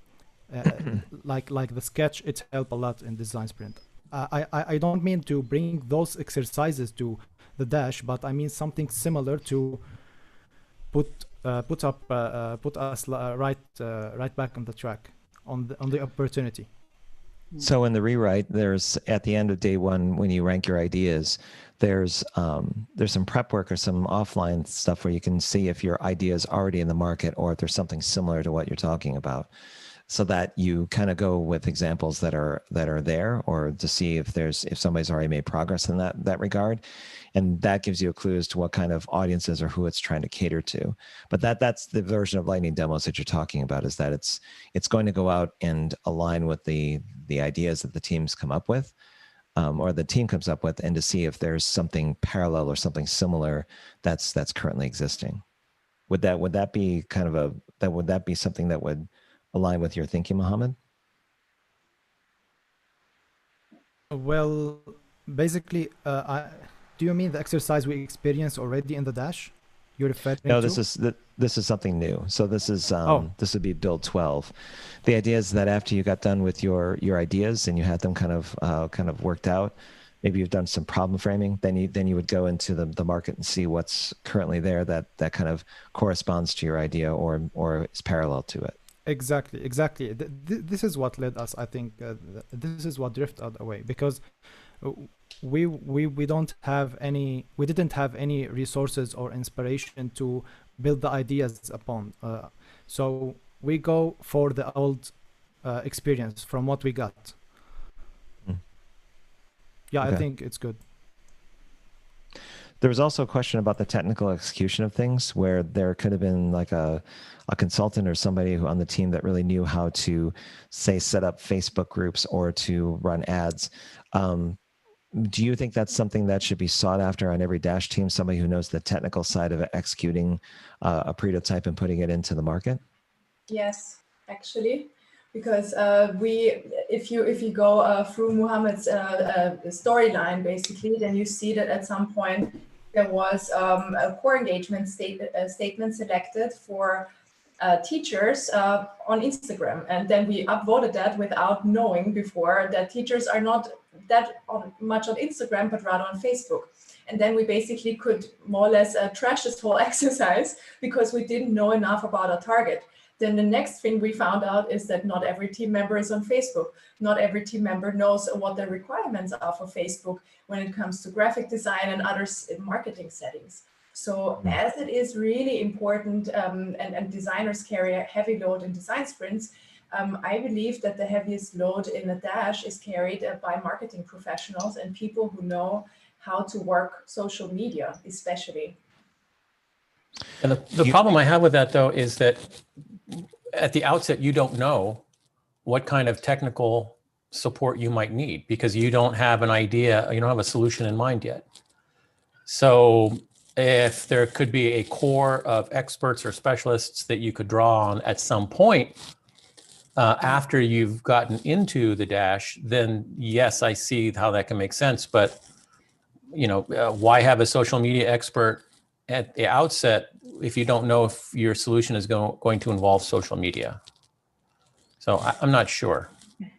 Like the sketch, it helped a lot in design sprint. I don't mean to bring those exercises to the dash, but I mean something similar to put us right back on the track, on the opportunity. So in the rewrite, there's at the end of day one, when you rank your ideas, there's some prep work or some offline stuff where you can see if your idea is already in the market or if there's something similar to what you're talking about, so that you kind of go with examples that are there, or to see if somebody's already made progress in that regard. And that gives you a clue as to what kind of audiences or who it's trying to cater to. But that's the version of lightning demos that you're talking about, is that it's going to go out and align with the ideas that the teams come up with, or the team comes up with, and to see if there's something parallel or something similar that's currently existing. Would that be something that would align with your thinking, Mohammed? Well, basically, do you mean the exercise we experienced already in the dash? You're referring to? No, this is something new. So this is this would be build 12. The idea is that after you got done with your ideas and you had them kind of worked out, maybe you've done some problem framing, then you would go into the market and see what's currently there that kind of corresponds to your idea or is parallel to it. Exactly. This is what led us, I think, this is what drifted away, because we didn't have any resources or inspiration to build the ideas upon. So we go for the old experience from what we got. Yeah, Okay. I think it's good. There was also a question about the technical execution of things, where there could have been like a consultant or somebody who on the team that really knew how to, say, set up Facebook groups or to run ads. Do you think that's something that should be sought after on every Dash team? Somebody who knows the technical side of executing a prototype and putting it into the market? Yes, actually, because if you go through Muhammad's storyline, basically, then you see that at some point there was a core engagement statement selected for teachers on Instagram, and then we upvoted that without knowing before that teachers are not that much on Instagram, but rather on Facebook. And then we basically could more or less trash this whole exercise because we didn't know enough about our target. Then the next thing we found out is that not every team member is on Facebook. Not every team member knows what the requirements are for Facebook when it comes to graphic design and other marketing settings. So as it is really important and designers carry a heavy load in design sprints, I believe that the heaviest load in a Dash is carried by marketing professionals and people who know how to work social media, especially. And the problem I have with that, though, is that at the outset, you don't know what kind of technical support you might need because you don't have an idea, you don't have a solution in mind yet. So if there could be a core of experts or specialists that you could draw on at some point after you've gotten into the Dash, then yes, I see how that can make sense. But why have a social media expert at the outset if you don't know if your solution is going to involve social media? So I'm not sure.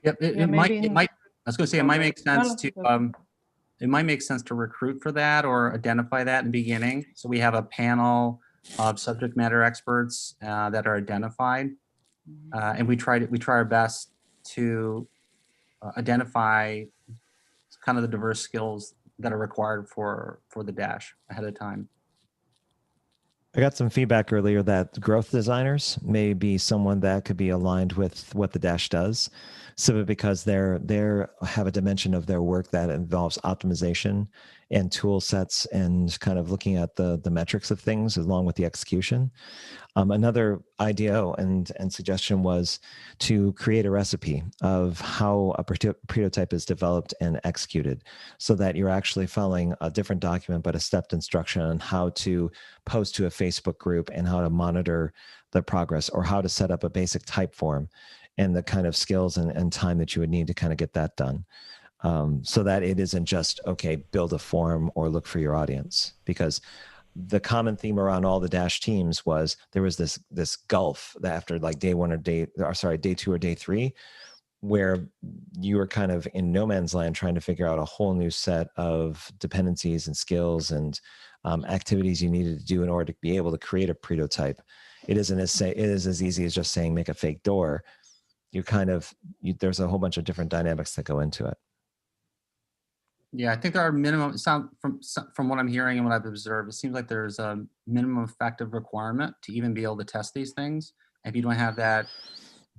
Yep, it might. I was going to say it might make sense to. It might make sense to recruit for that or identify that in the beginning. So we have a panel of subject matter experts that are identified, and we try our best to identify kind of the diverse skills that are required for the Dash ahead of time. I got some feedback earlier that growth designers may be someone that could be aligned with what the Dash does, simply because they have a dimension of their work that involves optimization and tool sets and kind of looking at the metrics of things along with the execution. Another idea and suggestion was to create a recipe of how a prototype is developed and executed so that you're actually following a different document, but a stepped instruction on how to post to a Facebook group and how to monitor the progress or how to set up a basic type form and the kind of skills and time that you would need to kind of get that done. So that it isn't just, okay, build a form or look for your audience, because the common theme around all the Dash teams was there was this gulf after like day 1 or day 2 or day 3, where you were kind of in no man's land trying to figure out a whole new set of dependencies and skills and activities you needed to do in order to be able to create a prototype. It is as easy as just saying make a fake door. There's a whole bunch of different dynamics that go into it. Yeah, I think there are minimum, from what I'm hearing and what I've observed, it seems like there's a minimum effective requirement to even be able to test these things. If you don't have that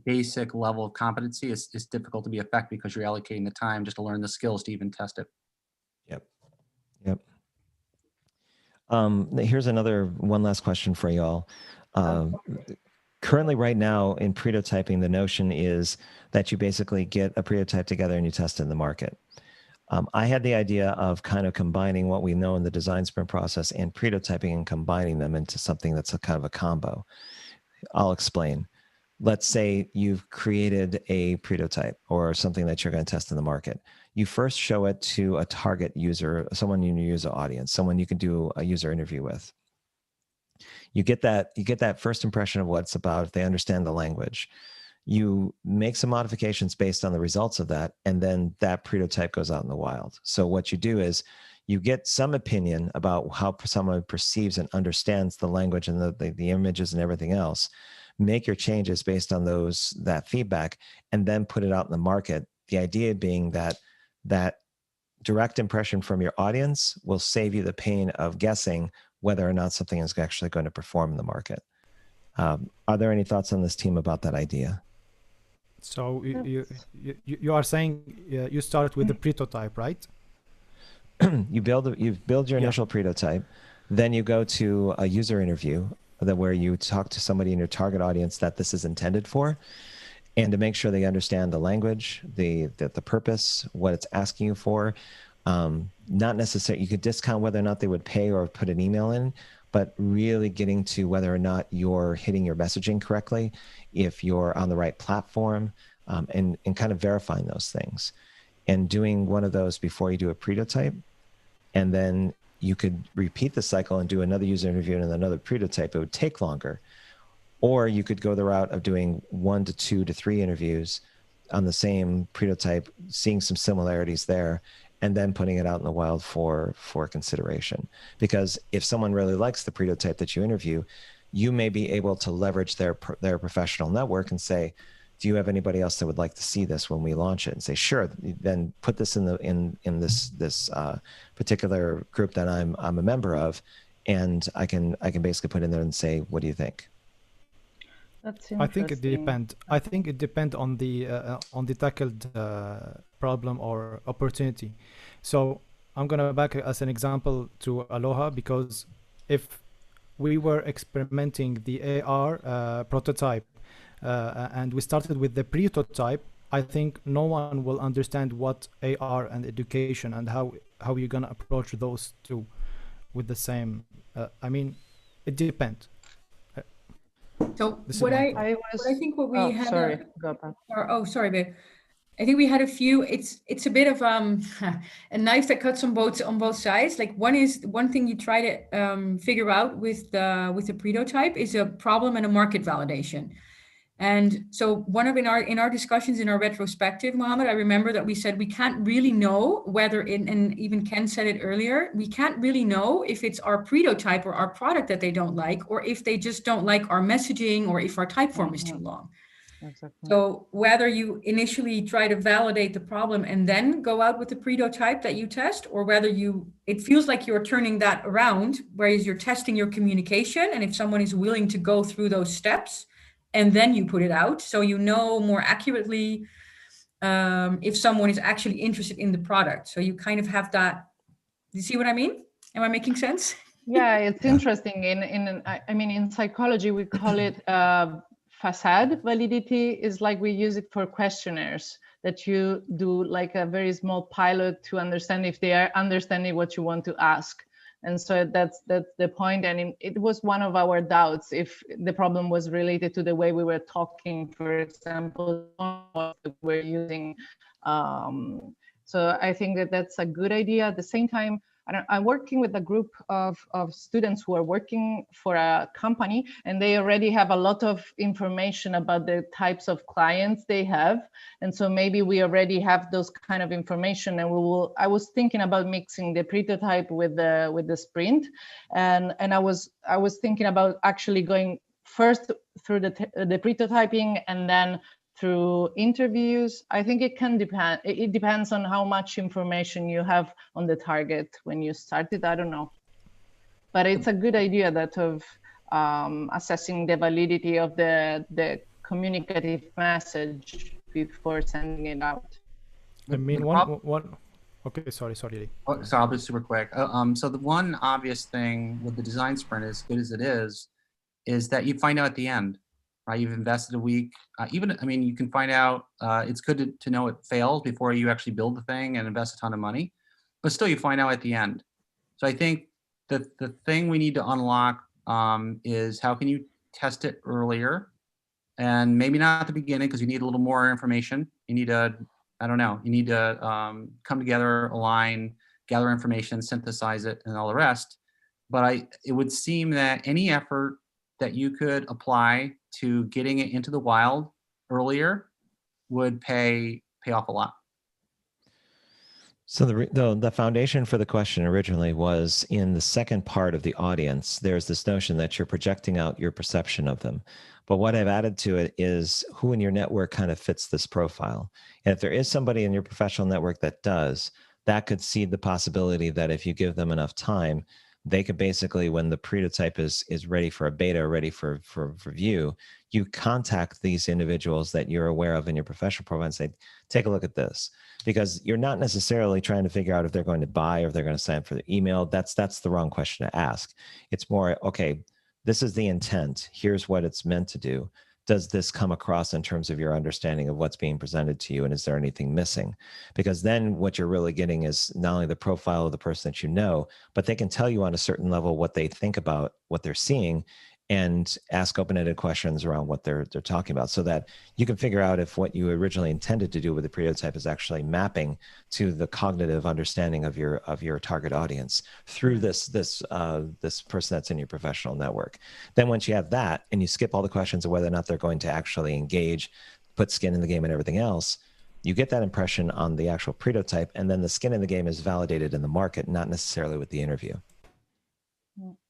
basic level of competency, it's difficult to be effective because you're allocating the time just to learn the skills to even test it. Yep. Here's one last question for y'all. Currently, right now in prototyping, the notion is that you basically get a prototype together and you test it in the market. I had the idea of kind of combining what we know in the design sprint process and prototyping and combining them into something that's a kind of a combo. I'll explain. Let's say you've created a prototype or something that you're going to test in the market. You first show it to a target user, someone in your user audience, someone you can do a user interview with. You get that first impression of what it's about if they understand the language. You make some modifications based on the results of that, and then that prototype goes out in the wild. So what you do is you get some opinion about how someone perceives and understands the language and the images and everything else. Make your changes based on that feedback, and then put it out in the market. The idea being that direct impression from your audience will save you the pain of guessing whether or not something is actually going to perform in the market. Are there any thoughts on this team about that idea? So you are saying you start with the prototype, right? You build your initial prototype, then you go to a user interview where you talk to somebody in your target audience that this is intended for, and to make sure they understand the language, the purpose, what it's asking you for. Not necessarily, you could discount whether or not they would pay or put an email in, but really getting to whether or not you're hitting your messaging correctly, if you're on the right platform, and kind of verifying those things. And doing one of those before you do a prototype, and then you could repeat the cycle and do another user interview and another prototype. It would take longer. Or you could go the route of doing 1 to 2 to 3 interviews on the same prototype, seeing some similarities there, and then putting it out in the wild for consideration. Because if someone really likes the prototype that you interview, you may be able to leverage their professional network and say, do you have anybody else that would like to see this when we launch it? And say, sure, then put this in this particular group that I'm a member of, and I can basically put in there and say, what do you think? That's interesting. I think it depends on the tackled problem or opportunity. So I'm gonna back as an example to Aloha, because if we were experimenting the AR prototype and we started with the prototype, I think no one will understand what AR and education and how you're gonna approach those two with the same. I mean, it depends. So what I think what we had. Sorry, go back. Sorry, babe. I think we had a few. It's a bit of a knife that cuts on both sides. Like one thing you try to figure out with the prototype is a problem and a market validation. And so in our discussions in our retrospective, Mohammed, I remember that we said we can't really know whether and even Ken said it earlier, we can't really know if it's our prototype or our product that they don't like, or if they just don't like our messaging, or if our type form is too long. Exactly. So whether you initially try to validate the problem and then go out with the prototype that you test, or whether it feels like you're turning that around, whereas you're testing your communication, and if someone is willing to go through those steps, and then you put it out, so you know more accurately if someone is actually interested in the product. So you kind of have that. You see what I mean? Am I making sense? Yeah, it's interesting. In psychology, we call it facade validity. Is like we use it for questionnaires, that you do like a very small pilot to understand if they are understanding what you want to ask. And so that's the point. And it was one of our doubts if the problem was related to the way we were talking, for example, we're using. So I think that's a good idea. At the same time, I'm working with a group of students who are working for a company, and they already have a lot of information about the types of clients they have. And so maybe we already have those kind of information, and I was thinking about mixing the prototype with the sprint. And I was thinking about actually going first through the prototyping and then through interviews. I think it can depend. It depends on how much information you have on the target when you started. I don't know, but it's a good idea that of assessing the validity of the communicative message before sending it out. I mean, one. Okay, sorry. So I'll be super quick. So the one obvious thing with the design sprint, as good as it is that you find out at the end. Right, you've invested a week. You can find out. It's good to know it fails before you actually build the thing and invest a ton of money, but still, you find out at the end. So I think that the thing we need to unlock is how can you test it earlier, and maybe not at the beginning because you need a little more information. You need to, you need to come together, align, gather information, synthesize it, and all the rest. But it would seem that any effort that you could apply to getting it into the wild earlier would pay off a lot. So the foundation for the question originally was in the second part of the audience. There's this notion that you're projecting out your perception of them. But what I've added to it is who in your network kind of fits this profile. And if there is somebody in your professional network that does, that could seed the possibility that if you give them enough time, they could basically, when the prototype is ready for a beta, ready for view, you contact these individuals that you're aware of in your professional profile and say, take a look at this. Because you're not necessarily trying to figure out if they're going to buy or if they're going to sign up for the email. That's the wrong question to ask. It's more, okay, this is the intent. Here's what it's meant to do. Does this come across in terms of your understanding of what's being presented to you? And is there anything missing? Because then what you're really getting is not only the profile of the person that you know, but they can tell you on a certain level what they think about what they're seeing and ask open-ended questions around what they're talking about, so that you can figure out if what you originally intended to do with the prototype is actually mapping to the cognitive understanding of your target audience through this person that's in your professional network. Then once you have that and you skip all the questions of whether or not they're going to actually engage, put skin in the game and everything else, you get that impression on the actual prototype, and then the skin in the game is validated in the market, not necessarily with the interview.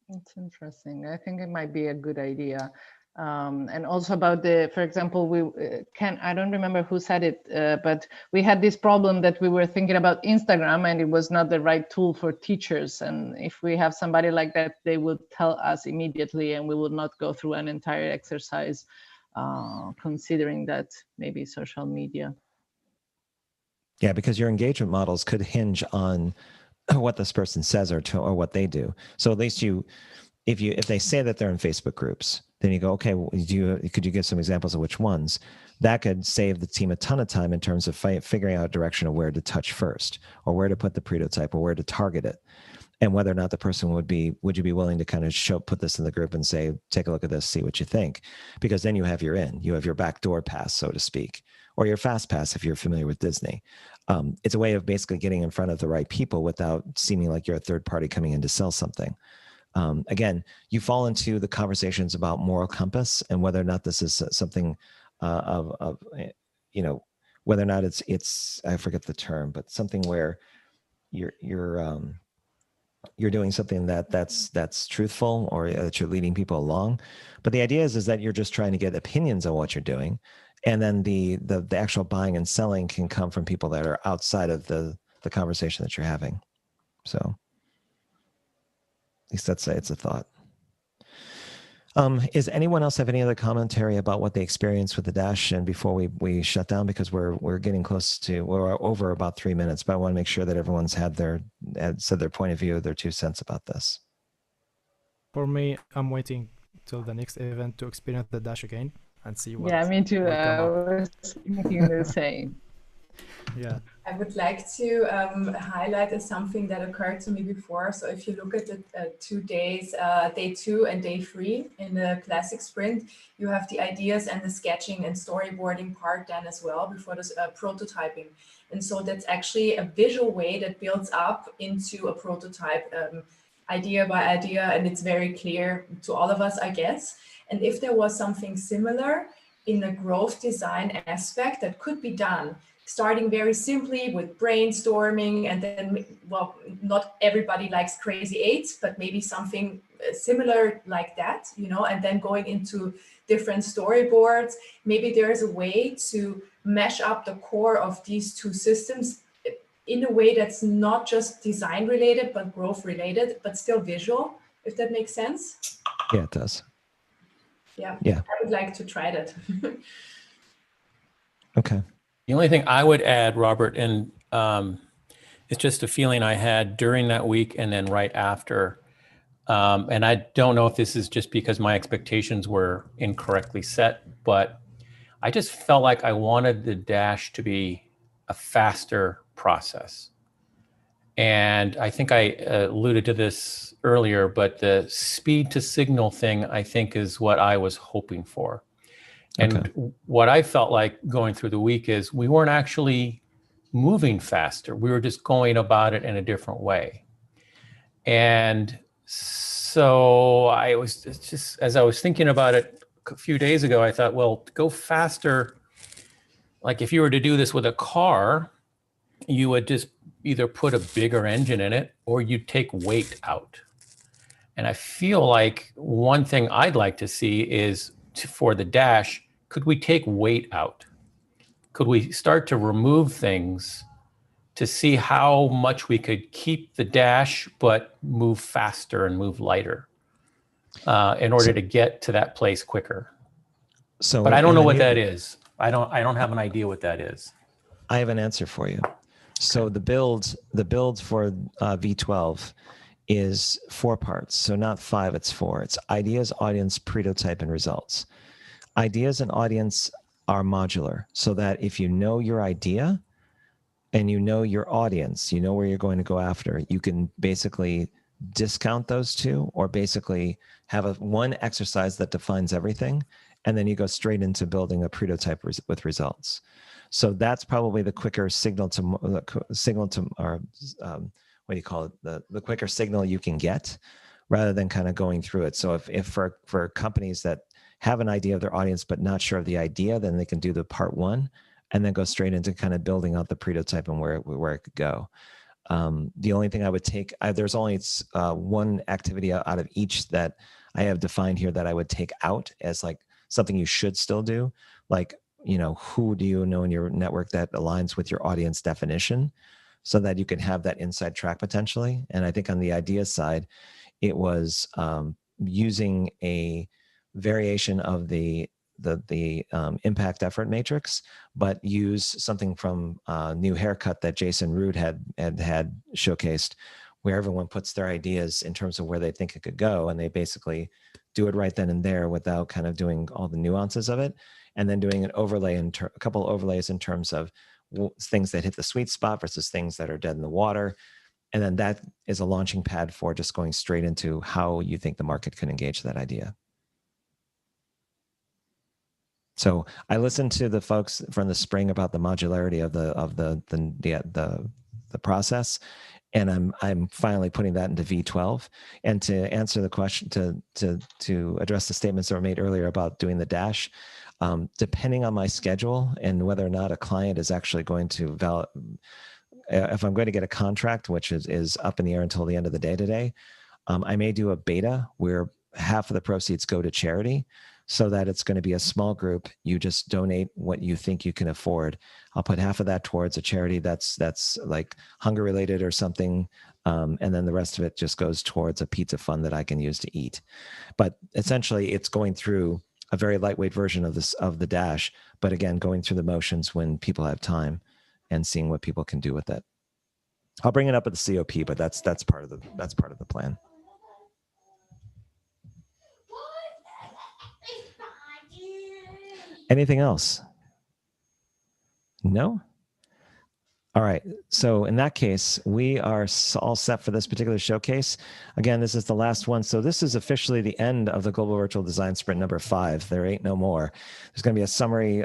It's interesting. I think it might be a good idea. And also about for example, I don't remember who said it, but we had this problem that we were thinking about Instagram and it was not the right tool for teachers. And if we have somebody like that, they would tell us immediately and we would not go through an entire exercise considering that maybe social media. Yeah, because your engagement models could hinge on what this person says or what they do. So at least if they say that they're in Facebook groups, then you go, okay, well, could you give some examples of which ones? That could save the team a ton of time in terms of figuring out a direction of where to touch first, or where to put the prototype, or where to target it, and whether or not the person would you be willing to kind of put this in the group and say, take a look at this, see what you think, because then you have your backdoor pass, so to speak, or your fast pass if you're familiar with Disney. It's a way of basically getting in front of the right people without seeming like you're a third party coming in to sell something. Again, you fall into the conversations about moral compass and whether or not this is something whether or not it's I forget the term, but something where you're doing something that's truthful, or that you're leading people along. But the idea is that you're just trying to get opinions on what you're doing. And then the actual buying and selling can come from people that are outside of the conversation that you're having. So at least it's a thought. Is anyone else have any other commentary about what they experienced with the Dash? And before we shut down, because we're getting we're over about 3 minutes, but I want to make sure that everyone's said their point of view, their 2 cents about this. For me, I'm waiting till the next event to experience the Dash again and see what. Yeah, me too. I was thinking the same. Yeah. I would like to highlight something that occurred to me before. So if you look at the 2 days, day 2 and day 3 in the classic sprint, you have the ideas and the sketching and storyboarding part done as well before this prototyping. And so that's actually a visual way that builds up into a prototype, idea by idea, and it's very clear to all of us, I guess. And if there was something similar in the growth design aspect that could be done, starting very simply with brainstorming, and then, well, not everybody likes crazy eights, but maybe something similar like that, and then going into different storyboards. Maybe there is a way to mesh up the core of these 2 systems in a way that's not just design related, but growth related, but still visual, if that makes sense. Yeah, it does. Yeah. I would like to try that. Okay. The only thing I would add, Robert, and it's just a feeling I had during that week and then right after. And I don't know if this is just because my expectations were incorrectly set, but I just felt like I wanted the Dash to be a faster process. And I think I alluded to this earlier, but the speed to signal thing, I think, is what I was hoping for. And what I felt like going through the week is we weren't actually moving faster. We were just going about it in a different way. And so as I was thinking about it a few days ago, I thought, well, to go faster, like if you were to do this with a car, you would just either put a bigger engine in it or you'd take weight out. And I feel like one thing I'd like to see is for the Dash, could we take weight out? Could we start to remove things to see how much we could keep the dash, but move faster and move lighter in order to get to that place quicker. So, but I don't know what that is. I don't have an idea what that is. I have an answer for you. So the build for V12 is 4 parts. So not 5, it's 4. It's ideas, audience, pretotype, and results. Ideas and audience are modular, so that if you know your idea and you know your audience, you know where you're going to go after, you can basically discount those two, or basically have one exercise that defines everything, and then you go straight into building a pretotype with results. So that's probably the quicker signal to, or what do you call it? The quicker signal you can get, rather than kind of going through it. So if for companies that have an idea of their audience but not sure of the idea, then they can do the part 1 and then go straight into kind of building out the pretotype and where it could go. The only thing I would take, there's only one activity out of each that I have defined here that I would take out as like something you should still do. Like, who do you know in your network that aligns with your audience definition, so that you can have that inside track potentially. And I think on the idea side, it was using a variation of the impact effort matrix, but use something from New Haircut that Jason Root had showcased, where everyone puts their ideas in terms of where they think it could go, and they basically do it right then and there without kind of doing all the nuances of it, and then doing an overlay a couple overlays in terms of things that hit the sweet spot versus things that are dead in the water. And then that is a launching pad for just going straight into how you think the market can engage that idea. So I listened to the folks from the spring about the modularity of the process, and I'm finally putting that into V12. And to answer the question, to address the statements that were made earlier about doing the dash, depending on my schedule and whether or not a client is actually going to if I'm going to get a contract, which is up in the air until the end of the day today, I may do a beta where half of the proceeds go to charity, so that it's going to be a small group. You just donate what you think you can afford. I'll put half of that towards a charity that's like hunger related or something. And then the rest of it just goes towards a pizza fund that I can use to eat. But essentially it's going through a very lightweight version of the dash, but again, going through the motions when people have time and seeing what people can do with it. I'll bring it up at the COP, but that's part of the plan. Anything else? No? All right. So in that case, we are all set for this particular showcase. Again, this is the last one. So this is officially the end of the Global Virtual Design Sprint number 5. There ain't no more. There's going to be a summary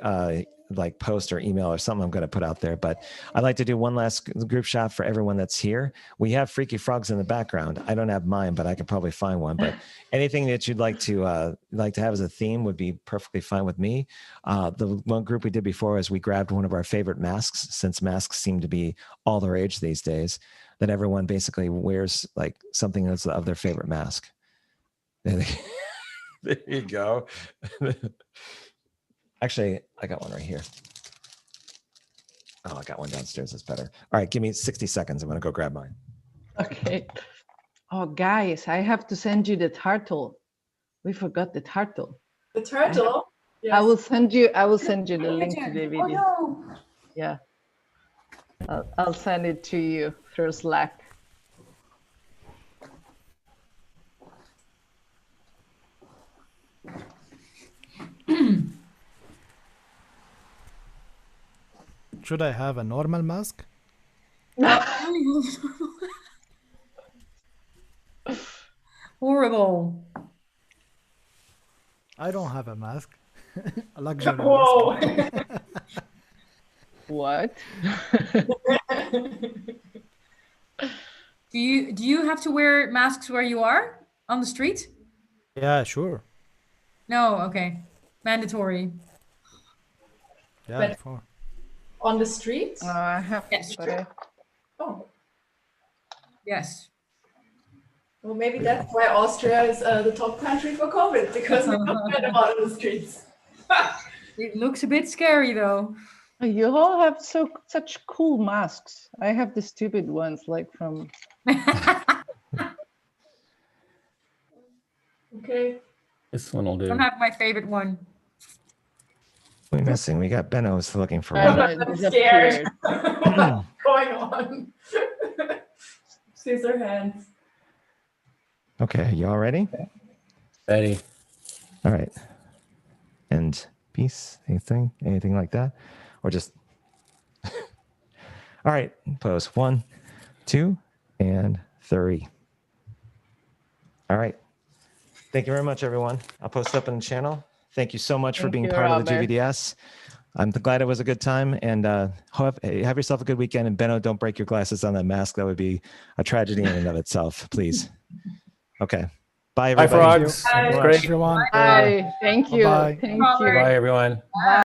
like post or email or something I'm going to put out there. But I'd like to do one last group shot for everyone that's here. We have Freaky Frogs in the background. I don't have mine, but I could probably find one. But anything that you'd like to have as a theme would be perfectly fine with me. The one group we did before is we grabbed one of our favorite masks, since masks seem to be all the rage these days, that everyone basically wears like something that's of their favorite mask. There you go. Actually, I got one right here. Oh, I got one downstairs. That's better. All right, give me 60 seconds. I'm going to go grab mine. Okay. Oh, guys, I have to send you the turtle. We forgot the turtle. The turtle? Yes. I will send you the link to the video. Oh, no. Yeah. I'll send it to you through Slack. Should I have a normal mask? Horrible. I don't have a mask. A luxury Whoa. mask. What? Do you have to wear masks where you are on the street? Yeah, sure. No, okay. Mandatory. Yeah, But for on the street? I have to. Yes. Oh, Yes. well, maybe that's why Austria is the top country for COVID, because we don't get them out on the streets. It looks a bit scary though. You all have such cool masks. I have the stupid ones, like from. Okay. This one will I do. don't have my favorite one. We're missing. We got Benno's looking for I one. know, I'm it scared. disappeared. What's going on? Scissor hands. Okay, y'all ready? Ready. All right. And peace, anything like that? Or just, all right, pose 1, 2, and 3. All right. Thank you very much, everyone. I'll post up in the channel. Thank you so much for Thank being you, part of the Robert. GVDS. I'm glad it was a good time, and have yourself a good weekend. And Benno, don't break your glasses on that mask. That would be a tragedy in and of itself, please. Okay. Bye, Bye, everybody. frogs. Bye. It's great. Everyone. Bye. Thank you. Bye-bye. Thank Bye. you. Bye, everyone. Bye.